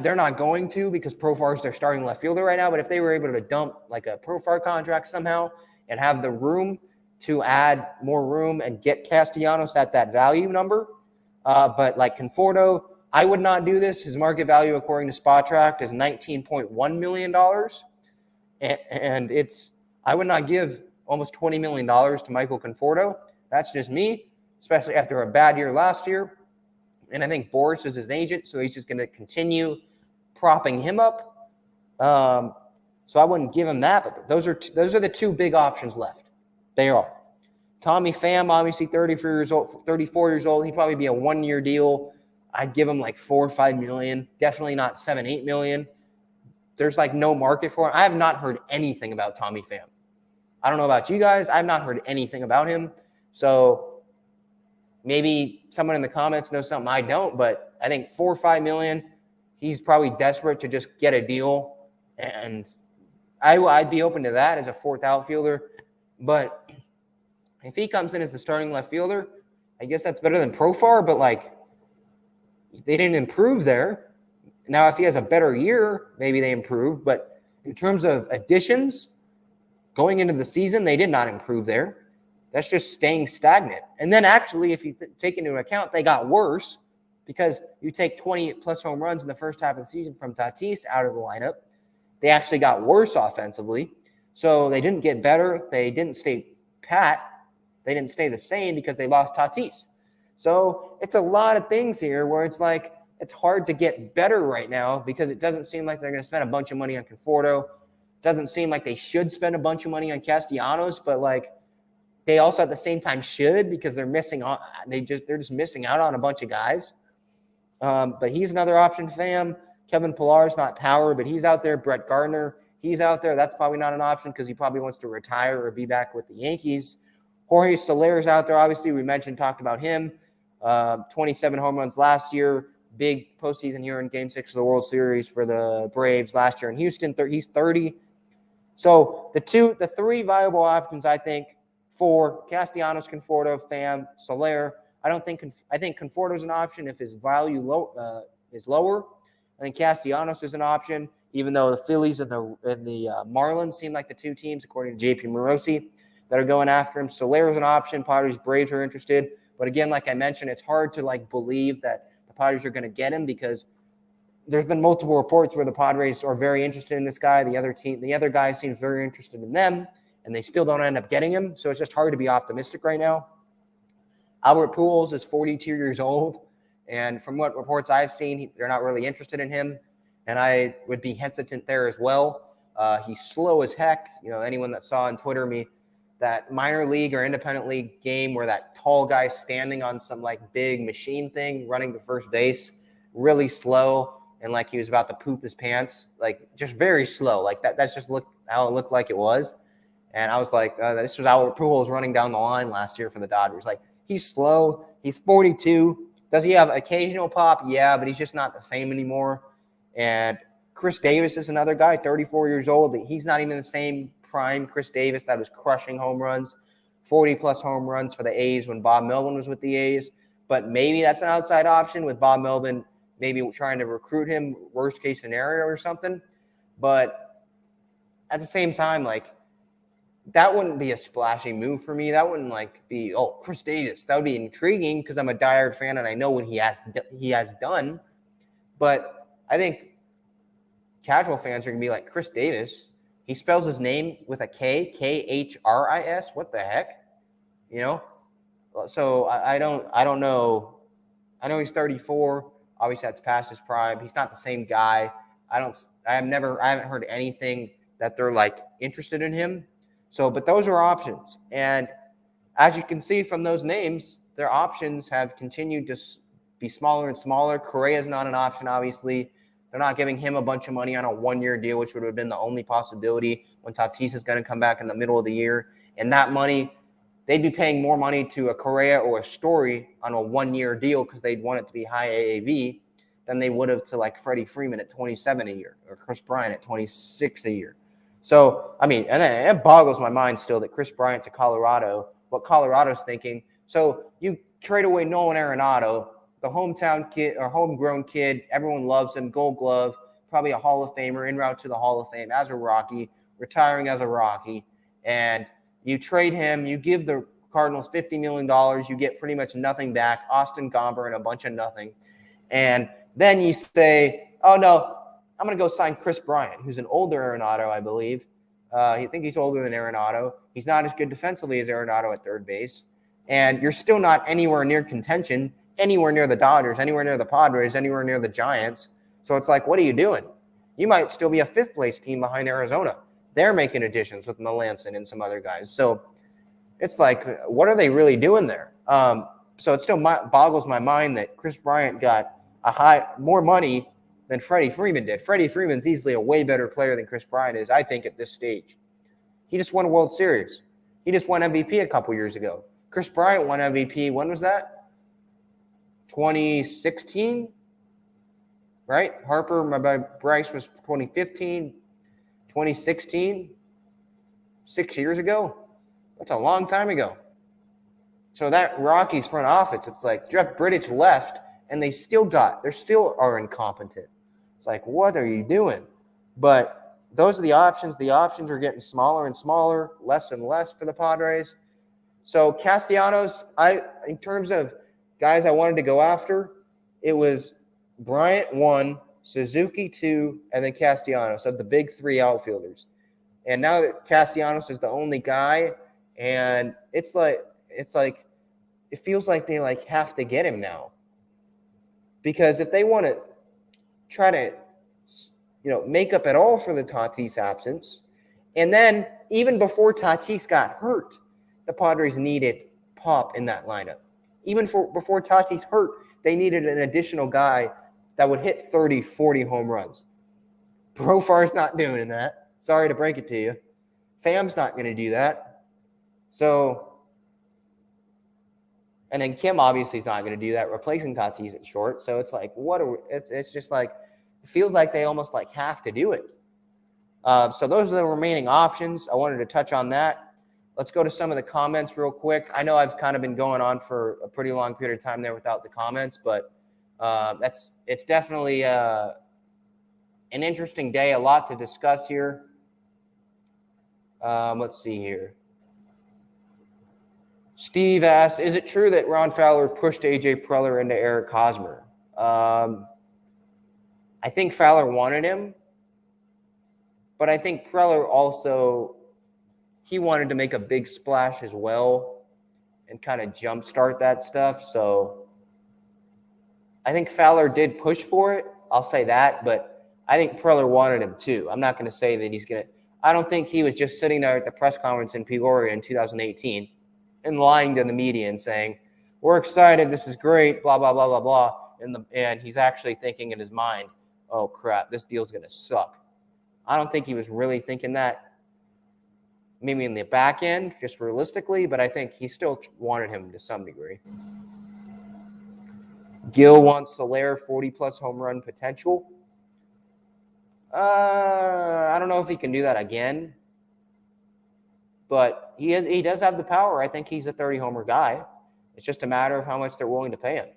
They're not going to because Profar is their starting left fielder right now. But if they were able to dump like a Profar contract somehow and have the room to add more room and get Castellanos at that value number, but like Conforto, I would not do this. His market value, according to SpotTrack, is $19.1 million, and I would not give almost $20 million to Michael Conforto. That's just me, especially after a bad year last year. And I think Boris is his agent, so he's just going to continue propping him up. So I wouldn't give him that, but those are the two big options left. They are. Tommy Pham, obviously 34 years old. He'd probably be a 1-year deal. I'd give him like $4 or $5 million. Definitely not $7, $8 million. There's like no market for it. I have not heard anything about Tommy Pham. I don't know about you guys. I've not heard anything about him. So maybe someone in the comments knows something I don't, but I think $4 or $5 million, he's probably desperate to just get a deal. And I'd be open to that as a fourth outfielder. But if he comes in as the starting left fielder, I guess that's better than Profar, but like they didn't improve there. Now, if he has a better year, maybe they improve. But in terms of additions, going into the season, they did not improve there. That's just staying stagnant. And then actually, if you take into account, they got worse because you take 20-plus home runs in the first half of the season from Tatis out of the lineup. They actually got worse offensively. So they didn't get better. They didn't stay pat. They didn't stay the same because they lost Tatis. So it's a lot of things here where it's like it's hard to get better right now because it doesn't seem like they're going to spend a bunch of money on Conforto. Doesn't seem like they should spend a bunch of money on Castellanos, but like they also at the same time should because they're missing on. They're just missing out on a bunch of guys. But he's another option. Pham. Kevin Pillar's not power, but he's out there. Brett Gardner, he's out there. That's probably not an option because he probably wants to retire or be back with the Yankees. Jorge Soler is out there. Obviously, we talked about him. 27 home runs last year. Big postseason here in Game 6 of the World Series for the Braves last year in Houston. He's 30. So the three viable options, I think, for Castellanos, Conforto, Pham, Soler. I think Conforto's an option if his value is lower. I think Castellanos is an option, even though the Phillies and the Marlins seem like the two teams, according to JP Morosi, that are going after him. Soler is an option. Padres, Braves are interested. But again, like I mentioned, it's hard to believe that the Padres are going to get him because there's been multiple reports where the Padres are very interested in this guy. The other guy seems very interested in them, and they still don't end up getting him. So it's just hard to be optimistic right now. Albert Pujols is 42 years old, and from what reports I've seen, they're not really interested in him, and I would be hesitant there as well. He's slow as heck. Anyone that saw on Twitter that minor league or independent league game where that tall guy standing on some big machine thing running to first base, really slow, and he was about to poop his pants, just very slow. That's just how it looked like it was. And I was like, this was Albert Pujols running down the line last year for the Dodgers. He's slow. He's 42. Does he have occasional pop? Yeah, but he's just not the same anymore. And Chris Davis is another guy, 34 years old. He's not even the same prime Chris Davis that was crushing home runs, 40-plus home runs for the A's when Bob Melvin was with the A's. But maybe that's an outside option with Bob Melvin maybe trying to recruit him, worst-case scenario or something. But at the same time, like, that wouldn't be a splashy move for me. That wouldn't be, Chris Davis. That would be intriguing because I'm a diehard fan and I know what he has done. But I think casual fans are going to be like, Chris Davis, he spells his name with a K, Khris. What the heck? So I don't know. I know he's 34. Obviously, that's past his prime. He's not the same guy. I haven't heard anything that they're interested in him. So, but those are options. And as you can see from those names, their options have continued to be smaller and smaller. Correa's not an option, obviously. They're not giving him a bunch of money on a one-year deal, which would have been the only possibility when Tatis is going to come back in the middle of the year. And that money, they'd be paying more money to a Correa or a Story on a one-year deal because they'd want it to be high AAV than they would have to Freddie Freeman at 27 a year or Chris Bryant at 26 a year. So, and then it boggles my mind still that Chris Bryant to Colorado, what Colorado's thinking. So you trade away Nolan Arenado, the hometown kid or homegrown kid. Everyone loves him. Gold Glove, probably a Hall of Famer en route to the Hall of Fame as a Rocky, retiring as a Rocky. And you trade him. You give the Cardinals $50 million. You get pretty much nothing back. Austin Gomber and a bunch of nothing. And then you say, oh, no, I'm going to go sign Chris Bryant, who's an older Arenado, I believe. I think he's older than Arenado. He's not as good defensively as Arenado at third base. And you're still not anywhere near contention, anywhere near the Dodgers, anywhere near the Padres, anywhere near the Giants. So it's what are you doing? You might still be a fifth-place team behind Arizona. They're making additions with Melanson and some other guys. So it's what are they really doing there? So it still boggles my mind that Chris Bryant got more money than Freddie Freeman did. Freddie Freeman's easily a way better player than Chris Bryant is, I think, at this stage. He just won a World Series. He just won MVP a couple years ago. Chris Bryant won MVP. When was that? 2016, right? Bryce was 2015, 2016, 6 years ago. That's a long time ago. So that Rockies front office, it's Jeff Bridich left, and they still are incompetent. It's what are you doing? But those are the options. The options are getting smaller and smaller, less and less for the Padres. So Castellanos, in terms of guys I wanted to go after, it was Bryant 1, Suzuki 2, and then Castellanos of the big three outfielders. And now that Castellanos is the only guy, and it feels like they have to get him now. Because if they want to try to, make up at all for the Tatis absence, and then even before Tatis got hurt, the Padres needed pop in that lineup. Even before Tatis hurt, they needed an additional guy that would hit 30, 40 home runs. Profar's not doing that. Sorry to break it to you. Pham's not going to do that. So, and then Kim obviously is not going to do that, replacing Tatis at short. So it's it's just it feels like they almost have to do it. So those are the remaining options. I wanted to touch on that. Let's go to some of the comments real quick. I know I've kind of been going on for a pretty long period of time there without the comments, but it's definitely an interesting day, a lot to discuss here. Let's see here. Steve asked, is it true that Ron Fowler pushed A.J. Preller into Eric Hosmer? I think Fowler wanted him, but I think Preller also, he wanted to make a big splash as well and kind of jumpstart that stuff. So I think Fowler did push for it. I'll say that, but I think Preller wanted him too. I'm not going to say that he's going to – I don't think he was just sitting there at the press conference in Peoria in 2018 and lying to the media and saying, we're excited, this is great, blah, blah, blah, blah, blah. And he's actually thinking in his mind, oh, crap, this deal's going to suck. I don't think he was really thinking that. maybe in the back end, just realistically, but I think he still wanted him to some degree. Gil wants Soler 40-plus home run potential. I don't know if he can do that again, but he does have the power. I think he's a 30-homer guy. It's just a matter of how much they're willing to pay him.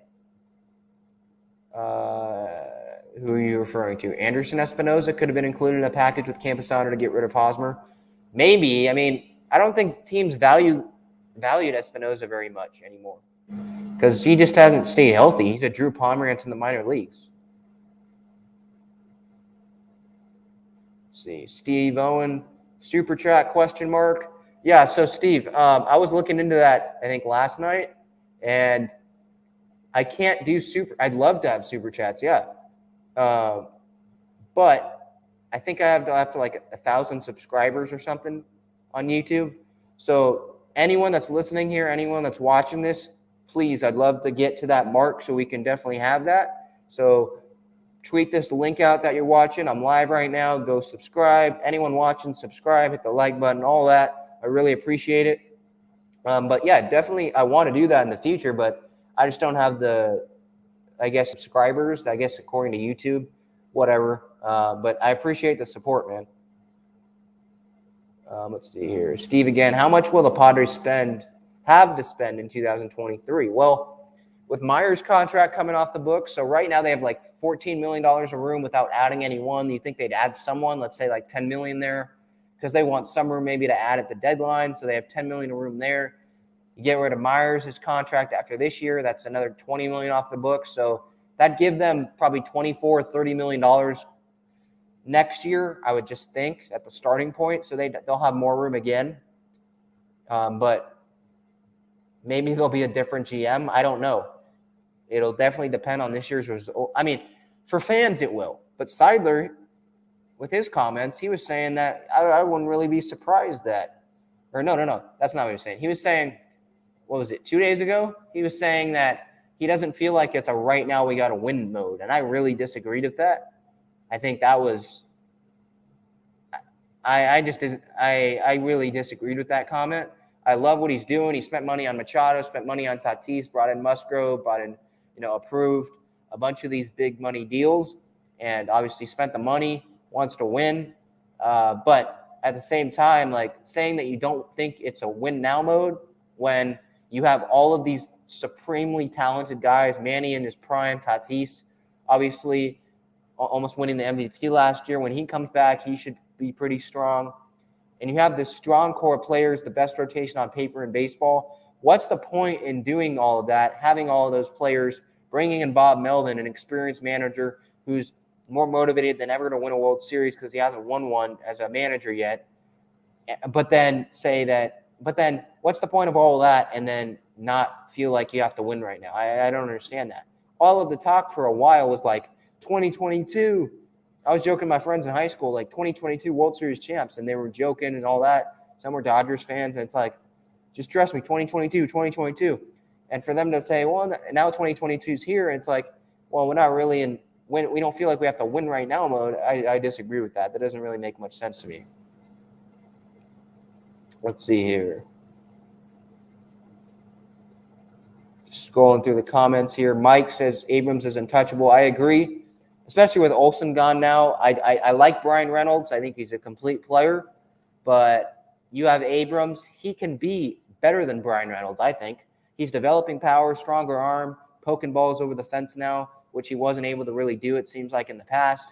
Who are you referring to? Anderson Espinosa could have been included in a package with Campusano to get rid of Hosmer. Maybe. I mean, I don't think teams valued Espinosa very much anymore because he just hasn't stayed healthy. He's a Drew Pomerantz in the minor leagues. Let's see. Steve Owen, super chat, question mark. Yeah, so Steve, I was looking into that, I think, last night, and I can't do I'd love to have super chats, yeah. But I think I have to like 1,000 subscribers or something on YouTube. So anyone that's listening here, anyone that's watching this, please, I'd love to get to that mark so we can definitely have that. So tweet this link out that you're watching. I'm live right now. Go subscribe. Anyone watching, subscribe, hit the like button, all that. I really appreciate it. But yeah, definitely I want to do that in the future, but I just don't have the, I guess, subscribers, I guess, according to YouTube, whatever. But I appreciate the support, man. Let's see here. Steve again, how much will the Padres have to spend in 2023? Well, with Myers' contract coming off the books, so right now they have like $14 million of room without adding anyone. You think they'd add someone, let's say like $10 million there, because they want some room maybe to add at the deadline, so they have $10 million of room there. You get rid of Myers' contract after this year, that's another $20 million off the books. So that'd give them probably $30 million next year, I would just think, at the starting point. So they'll have more room again. But maybe there'll be a different GM. I don't know. It'll definitely depend on this year's result. I mean, for fans, it will. But Seidler, with his comments, he was saying that I wouldn't really be surprised that – or no, that's not what he was saying. He was saying – what was it, 2 days ago? He was saying that he doesn't feel like it's a right now we got to win mode. And I really disagreed with that. I think that was – I really disagreed with that comment. I love what he's doing. He spent money on Machado, spent money on Tatis, brought in Musgrove, brought in, approved a bunch of these big money deals, and obviously spent the money, wants to win. But at the same time, like saying that you don't think it's a win now mode when – you have all of these supremely talented guys, Manny in his prime, Tatis, obviously almost winning the MVP last year. When he comes back, he should be pretty strong. And you have this strong core of players, the best rotation on paper in baseball. What's the point in doing all of that, having all of those players, bringing in Bob Melvin, an experienced manager who's more motivated than ever to win a World Series because he hasn't won one as a manager yet, but then what's the point of all of that and then not feel like you have to win right now? I don't understand that. All of the talk for a while was like 2022. I was joking with my friends in high school, like 2022 World Series champs, and they were joking and all that. Some were Dodgers fans, and it's like, just trust me, 2022. And for them to say, well, now 2022 is here, and it's like, well, we're not really in – we don't feel like we have to win right now mode. I disagree with that. That doesn't really make much sense to me. Let's see here. Scrolling through the comments here. Mike says Abrams is untouchable. I agree, especially with Olsen gone now. I like Brian Reynolds. I think he's a complete player. But you have Abrams. He can be better than Brian Reynolds, I think. He's developing power, stronger arm, poking balls over the fence now, which he wasn't able to really do, it seems like, in the past.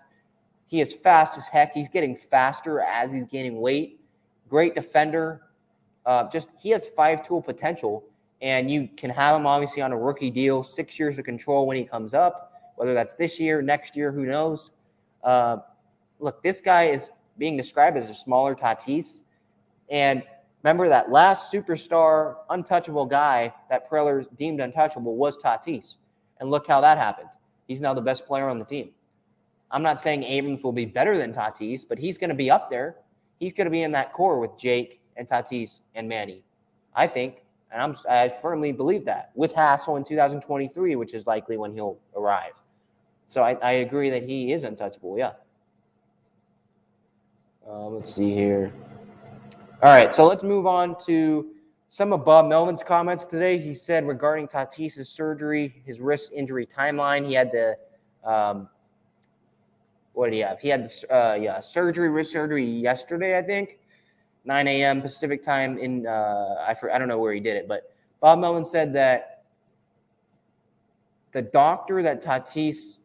He is fast as heck. He's getting faster as he's gaining weight. Great defender. He has 5-tool potential, and you can have him obviously on a rookie deal, 6 years of control when he comes up, whether that's this year, next year, who knows. Look, this guy is being described as a smaller Tatis, and remember that last superstar, untouchable guy that Preller deemed untouchable was Tatis, and look how that happened. He's now the best player on the team. I'm not saying Abrams will be better than Tatis, but he's going to be up there. He's going to be in that core with Jake and Tatis and Manny, I think, and I firmly believe that, with Hassel in 2023, which is likely when he'll arrive. So I agree that he is untouchable, yeah. Let's see here. All right, so let's move on to some of Bob Melvin's comments today. He said regarding Tatis's surgery, his wrist injury timeline, he had the what did he have? He had the wrist surgery yesterday, I think, 9 a.m. Pacific time in I don't know where he did it, but Bob Melvin said that the doctor that Tatis's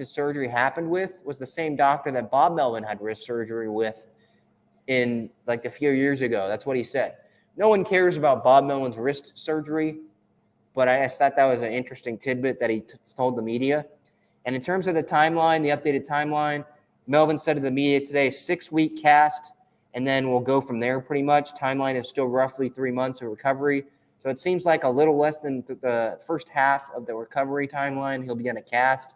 surgery happened with was the same doctor that Bob Melvin had wrist surgery with in like a few years ago. That's what he said. No one cares about Bob Melvin's wrist surgery, but I thought that was an interesting tidbit that he told the media. And in terms of the timeline, the updated timeline, Melvin said to the media today, 6-week cast, and then we'll go from there pretty much. Timeline is still roughly 3 months of recovery. So it seems like a little less than the first half of the recovery timeline. He'll be on a cast.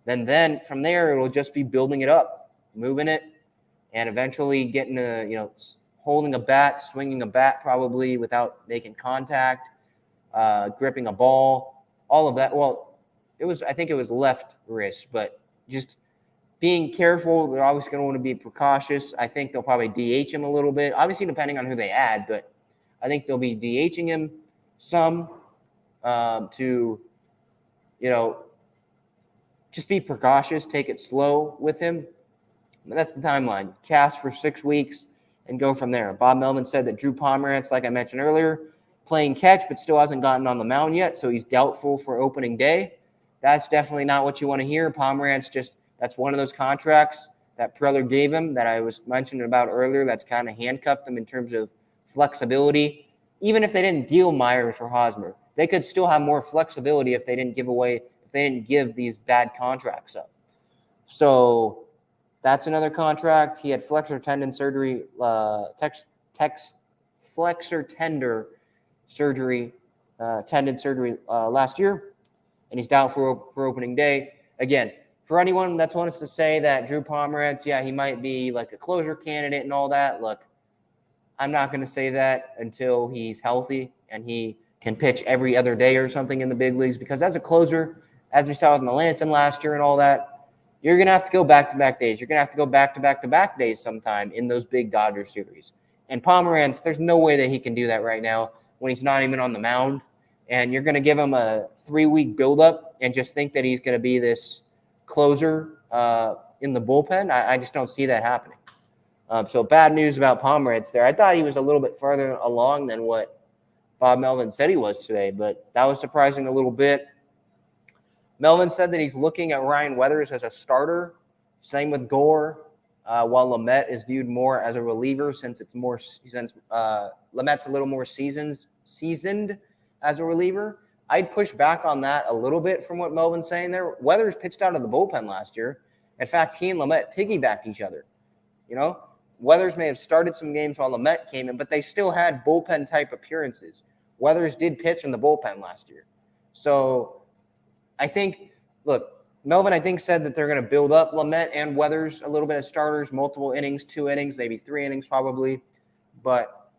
Then from there, it'll just be building it up, moving it, and eventually getting holding a bat, swinging a bat probably without making contact, gripping a ball, all of that. Well, I think it was left wrist, but just being careful. They're always going to want to be precautious. I think they'll probably DH him a little bit, obviously depending on who they add, but I think they'll be DHing him some to, just be precautious, take it slow with him. But that's the timeline. Cast for 6 weeks and go from there. Bob Melvin said that Drew Pomeranz, like I mentioned earlier, playing catch, but still hasn't gotten on the mound yet, so he's doubtful for opening day. That's definitely not what you want to hear. Pomeranz that's one of those contracts that Preller gave him that I was mentioning about earlier that's kind of handcuffed him in terms of flexibility. Even if they didn't deal Myers or Hosmer, they could still have more flexibility if they didn't give these bad contracts up. So that's another contract. He had flexor tendon surgery, flexor tendon surgery last year, and he's doubtful for opening day. Again, for anyone that wants to say that Drew Pomeranz, he might be like a closer candidate and all that, look, I'm not going to say that until he's healthy and he can pitch every other day or something in the big leagues, because as a closer, as we saw with Melanson last year and all that, you're going to have to go back-to-back days. You're going to have to go back-to-back days sometime in those big Dodgers series. And Pomeranz, there's no way that he can do that right now when he's not even on the mound. And you're going to give him a 3-week buildup and just think that he's going to be this closer in the bullpen. I just don't see that happening. So bad news about Pomeranz there. I thought he was a little bit further along than what Bob Melvin said he was today, but that was surprising a little bit. Melvin said that he's looking at Ryan Weathers as a starter. Same with Gore, while Lamet is viewed more as a reliever since Lamet's a little more seasoned as a reliever. I'd push back on that a little bit from what Melvin's saying there. Weathers pitched out of the bullpen last year. In fact, he and Lamet piggybacked each other. Weathers may have started some games while Lamet came in, but they still had bullpen-type appearances. Weathers did pitch in the bullpen last year. So I think, Melvin, said that they're going to build up Lamet and Weathers a little bit as starters, multiple innings, 2 innings, maybe 3 innings probably. But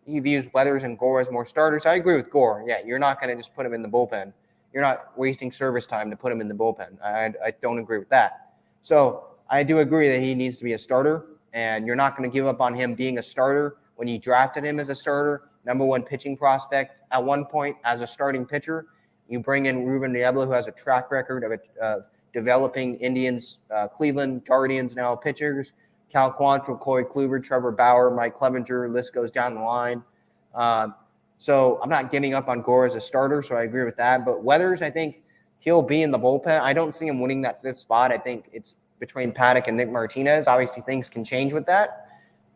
he views Weathers and Gore as more starters. I agree with Gore. Yeah, you're not going to just put him in the bullpen. You're not wasting service time to put him in the bullpen. I don't agree with that. So I do agree that he needs to be a starter, and you're not going to give up on him being a starter when you drafted him as a starter, number 1 pitching prospect at one point as a starting pitcher. You bring in Ruben Niebla, who has a track record of developing Indians, Cleveland Guardians now pitchers, Cal Quantrill, Corey Kluber, Trevor Bauer, Mike Clevenger, list goes down the line. So I'm not giving up on Gore as a starter, so I agree with that. But Weathers, I think he'll be in the bullpen. I don't see him winning that 5th spot. I think it's between Paddock and Nick Martinez. Obviously, things can change with that.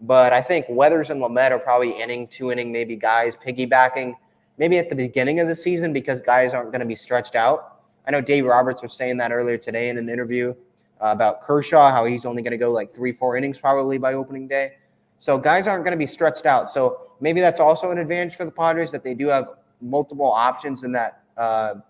But I think Weathers and Lamet are probably 2-inning maybe guys piggybacking maybe at the beginning of the season because guys aren't going to be stretched out. I know Dave Roberts was saying that earlier today in an interview about Kershaw, how he's only going to go like 3-4 innings probably by opening day. So guys aren't going to be stretched out. So maybe that's also an advantage for the Padres that they do have multiple options in that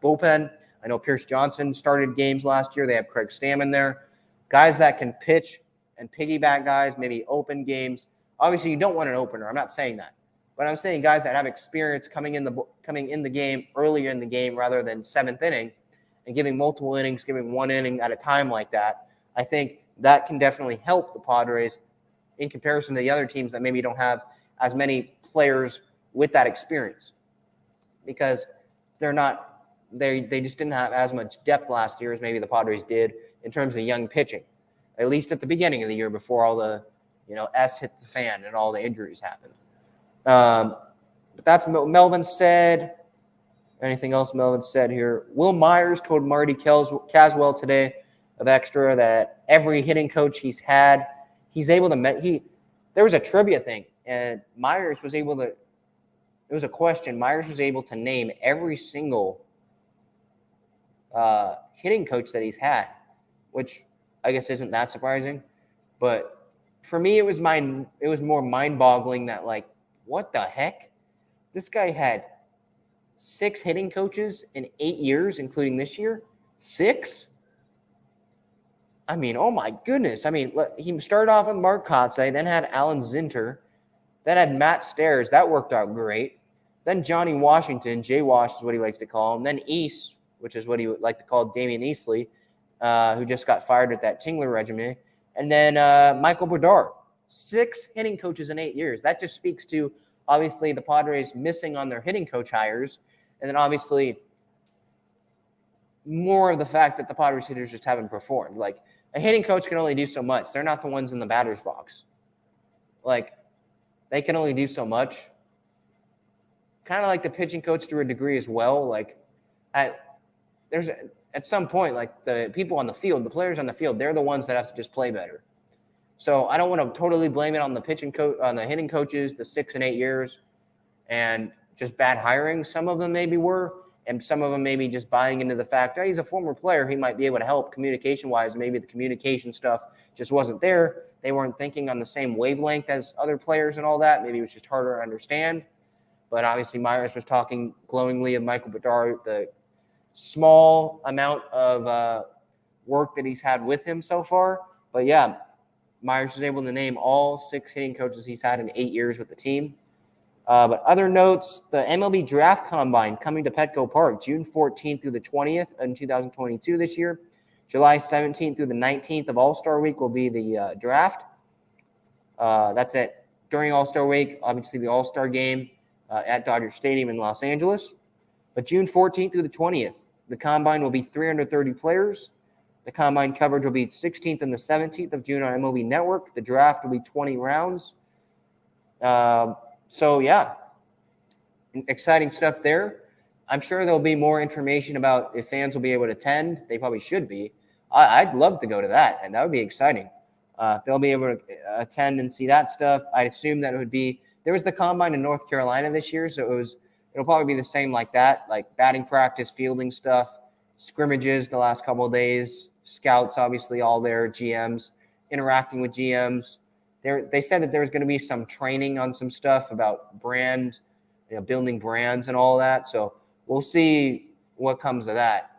bullpen. I know Pierce Johnson started games last year. They have Craig Stammen there. Guys that can pitch and piggyback guys, maybe open games. Obviously, you don't want an opener. I'm not saying that. But I'm saying guys that have experience coming in the game, earlier in the game rather than 7th inning and giving multiple innings, giving 1 inning at a time like that. I think that can definitely help the Padres in comparison to the other teams that maybe don't have as many players with that experience, because they just didn't have as much depth last year as maybe the Padres did in terms of young pitching, at least at the beginning of the year before all the, S hit the fan and all the injuries happened. But that's what Melvin said. Anything else Melvin said here? Wil Myers told Marty Caswell today of Extra that every hitting coach he's had, he's able to there was a trivia thing, and Myers was able to, it was a question, Myers was able to name every single hitting coach that he's had, which I guess isn't that surprising. But for me, it was more mind-boggling that, like, what the heck? This guy had 6 hitting coaches in 8 years, including this year. 6? I mean, oh my goodness. I mean, he started off with Mark Kotsay, then had Alan Zinter, then had Matt Stairs. That worked out great. Then Johnny Washington, Jay Wash is what he likes to call him. Then East, which is what he would like to call Damian Easley, who just got fired at that Tingler regimen. And then Michael Bedard. 6 hitting coaches in 8 years. That just speaks to, obviously, the Padres missing on their hitting coach hires. And then, obviously, more of the fact that the Padres hitters just haven't performed. Like, a hitting coach can only do so much. They're not the ones in the batter's box. Like, they can only do so much. Kind of like the pitching coach to a degree as well. Like, at some point, like, the people on the field, the players on the field, they're the ones that have to just play better. So I don't want to totally blame it on the pitching coach, on the hitting coaches, the 6 and 8 years, and just bad hiring. Some of them maybe were, and some of them maybe just buying into the fact, he's a former player, he might be able to help communication-wise. Maybe the communication stuff just wasn't there. They weren't thinking on the same wavelength as other players and all that. Maybe it was just harder to understand. But obviously Myers was talking glowingly of Michael Bedard, the small amount of work that he's had with him so far. But yeah, Myers was able to name all 6 hitting coaches he's had in 8 years with the team. But other notes, the MLB Draft Combine coming to Petco Park, June 14th through the 20th in 2022 this year. July 17th through the 19th of All-Star Week will be the draft. That's it. During All-Star Week, obviously the All-Star Game at Dodger Stadium in Los Angeles. But June 14th through the 20th, the Combine will be 330 players. The Combine coverage will be 16th and the 17th of June on MLB Network. The draft will be 20 rounds. So, yeah, exciting stuff there. I'm sure there'll be more information about if fans will be able to attend. They probably should be. I'd love to go to that, and that would be exciting. If they'll be able to attend and see that stuff, I'd assume that it would be – there was the Combine in North Carolina this year, so it'll probably be the same like that, like batting practice, fielding stuff, scrimmages the last couple of days, scouts obviously all there, GMs, interacting with GMs. They said that there was going to be some training on some stuff about brand, building brands and all that. So we'll see what comes of that.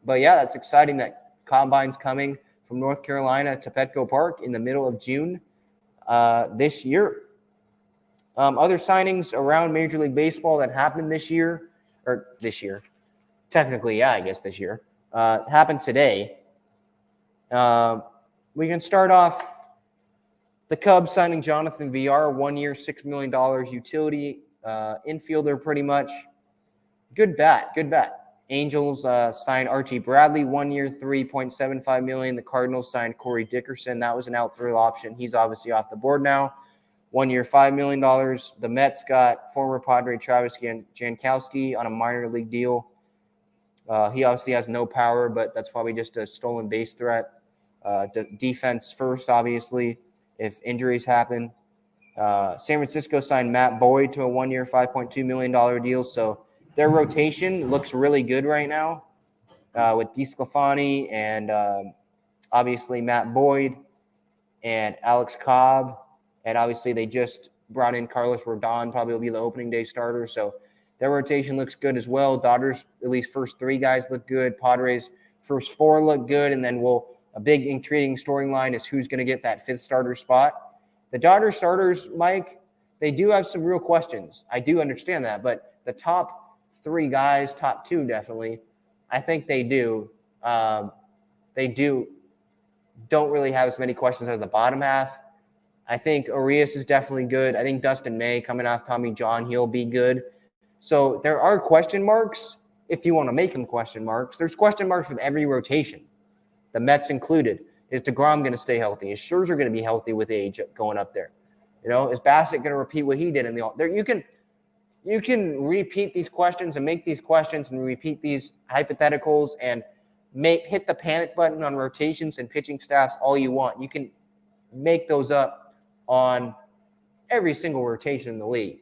But yeah, that's exciting that Combine's coming from North Carolina to Petco Park in the middle of June this year. Other signings around Major League Baseball that happened this year, technically, yeah, I guess this year, happened today. We can start off the Cubs signing Jonathan Villar, 1 year, $6 million utility infielder pretty much. Good bat. Angels signed Archie Bradley, 1 year, $3.75 million. The Cardinals signed Corey Dickerson. That was an outfield option. He's obviously off the board now. 1 year, $5 million. The Mets got former Padre Travis Jankowski on a minor league deal. He obviously has no power, but that's probably just a stolen base threat. Defense first, obviously, if injuries happen. San Francisco signed Matt Boyd to a 1 year, $5.2 million deal. So their rotation looks really good right now with DeSclafani and obviously Matt Boyd and Alex Cobb. And obviously they just brought in Carlos Rodon, probably will be the opening day starter. So their rotation looks good as well. Dodgers, at least first 3 guys look good. Padres, first 4 look good. And then a big intriguing storyline is who's going to get that 5th starter spot. The Dodgers starters, Mike, they do have some real questions. I do understand that. But the top 3 guys, top 2 definitely, I think they do. Don't really have as many questions as the bottom half. I think Arias is definitely good. I think Dustin May coming off Tommy John, he'll be good. So there are question marks if you want to make them question marks. There's question marks with every rotation, the Mets included. Is DeGrom going to stay healthy? Is Scherzer going to be healthy with age going up there? Is Bassett going to repeat what he did in the there? You can repeat these questions and make these questions and repeat these hypotheticals and hit the panic button on rotations and pitching staffs all you want. You can make those up on every single rotation in the league.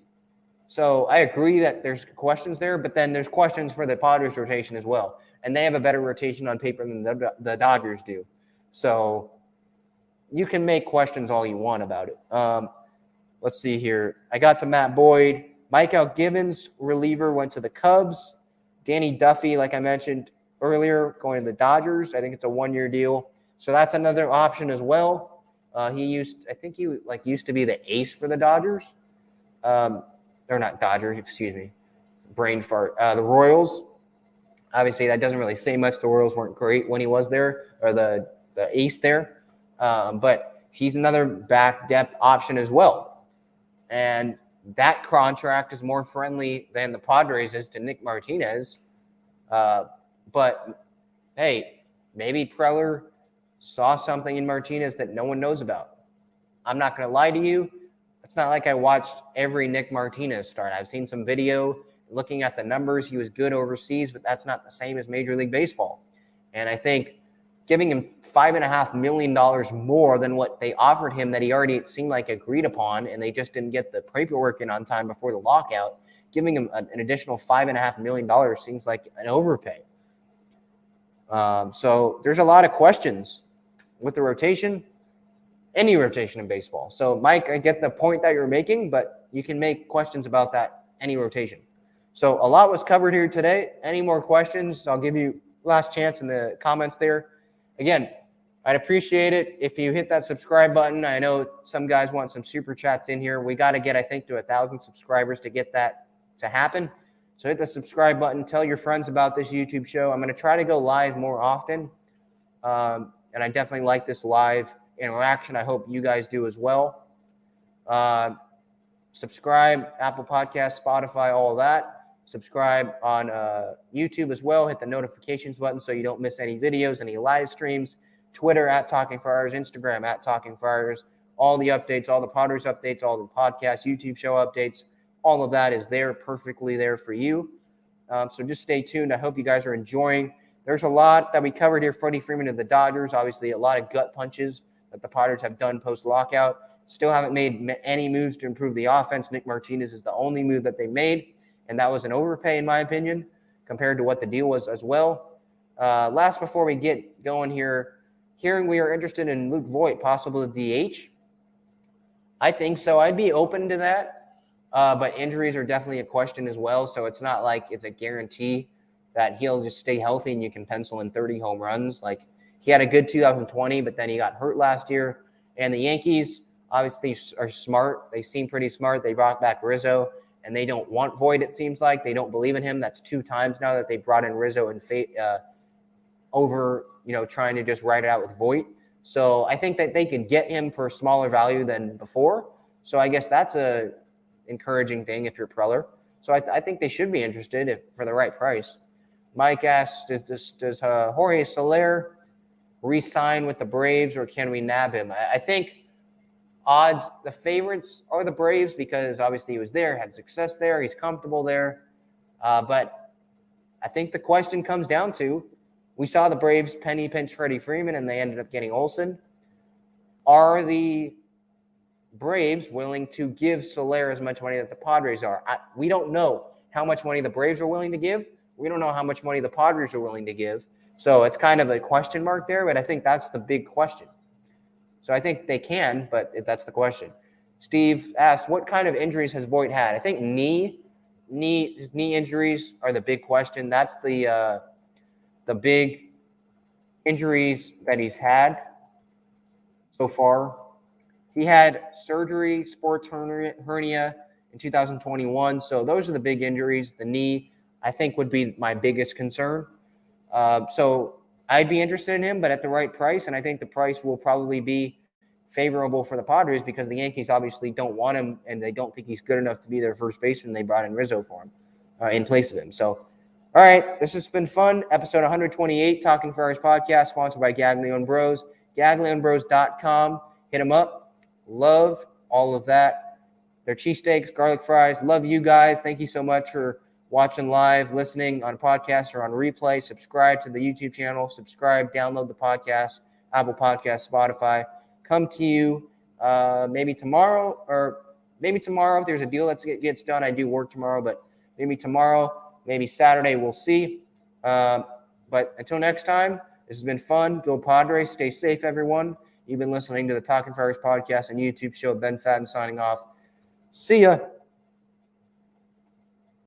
So I agree that there's questions there, but then there's questions for the Padres rotation as well. And they have a better rotation on paper than the Dodgers do. So you can make questions all you want about it. Let's see here. I got to Matt Boyd. Michael Givens, reliever, went to the Cubs. Danny Duffy, like I mentioned earlier, going to the Dodgers. I think it's a 1-year deal. So that's another option as well. He used to be the ace for the Dodgers. Or not Dodgers, excuse me. Brain fart. The Royals. Obviously, that doesn't really say much. The Royals weren't great when he was there, or the ace there. But he's another back depth option as well. And that contract is more friendly than the Padres is to Nick Martinez. But, hey, maybe Preller saw something in Martinez that no one knows about. I'm not going to lie to you. It's not like I watched every Nick Martinez start. I've seen some video looking at the numbers. He was good overseas, but that's not the same as Major League Baseball. And I think giving him $5.5 million more than what they offered him that he already seemed like agreed upon, and they just didn't get the paperwork in on time before the lockout, giving him an additional $5.5 million seems like an overpay. So there's a lot of questions with the rotation, any rotation in baseball. So, Mike, I get the point that you're making, but you can make questions about that, any rotation. So a lot was covered here today. Any more questions? I'll give you last chance in the comments there. Again, I'd appreciate it if you hit that subscribe button. I know some guys want some super chats in here. We got to get, I think, to 1,000 subscribers to get that to happen. So hit the subscribe button. Tell your friends about this YouTube show. I'm going to try to go live more often. And I definitely like this live interaction. I hope you guys do as well. Subscribe, Apple Podcasts, Spotify, all of that. Subscribe on YouTube as well. Hit the notifications button so you don't miss any videos, any live streams. Twitter at Talking Friars, Instagram at Talking Friars. All the updates, all the Padres updates, all the podcasts, YouTube show updates, all of that is there, perfectly there for you. So just stay tuned. I hope you guys are enjoying. There's a lot that we covered here. Freddie Freeman of the Dodgers, obviously a lot of gut punches that the Padres have done post-lockout. Still haven't made any moves to improve the offense. Nick Martinez is the only move that they made, and that was an overpay in my opinion compared to what the deal was as well. Last before we get going here, hearing we are interested in Luke Voit, possible DH. I think so. I'd be open to that, but injuries are definitely a question as well, so it's not like it's a guarantee that he'll just stay healthy and you can pencil in 30 home runs. Like, he had a good 2020, but then he got hurt last year. And the Yankees obviously are smart. They seem pretty smart. They brought back Rizzo, and they don't want Voit, it seems like. They don't believe in him. That's 2 times now that they brought in Rizzo and over, trying to just ride it out with Voit. So I think that they could get him for a smaller value than before. So I guess that's a encouraging thing if you're Preller. So I think they should be interested for the right price. Mike asks, does Jorge Soler re-sign with the Braves, or can we nab him? I think odds, the favorites are the Braves because obviously he was there, had success there, he's comfortable there. But I think the question comes down to, we saw the Braves penny pinch Freddie Freeman and they ended up getting Olsen. Are the Braves willing to give Soler as much money that the Padres are? We don't know how much money the Braves are willing to give. We don't know how much money the Padres are willing to give. So it's kind of a question mark there, but I think that's the big question. So I think they can, but that's the question. Steve asks, what kind of injuries has Voit had? I think his knee injuries are the big question. That's the big injuries that he's had so far. He had surgery, sports hernia in 2021. So those are the big injuries. The knee, I think, would be my biggest concern. So I'd be interested in him, but at the right price. And I think the price will probably be favorable for the Padres because the Yankees obviously don't want him and they don't think he's good enough to be their first baseman. They brought in Rizzo for him in place of him. So, all right, this has been fun. Episode 128, Talking Ferris podcast, sponsored by Gaglione Bros. GaglioneBros.com. Hit them up. Love all of that. Their cheesesteaks, garlic fries. Love you guys. Thank you so much for watching live, listening on podcast or on replay. Subscribe to the YouTube channel. Subscribe, download the podcast, Apple Podcasts, Spotify. Come to you maybe tomorrow if there's a deal that gets done. I do work tomorrow, but maybe tomorrow, maybe Saturday, we'll see. But until next time, this has been fun. Go Padres. Stay safe, everyone. You've been listening to the Talking Ferris podcast and YouTube show. Ben Fadden signing off. See ya.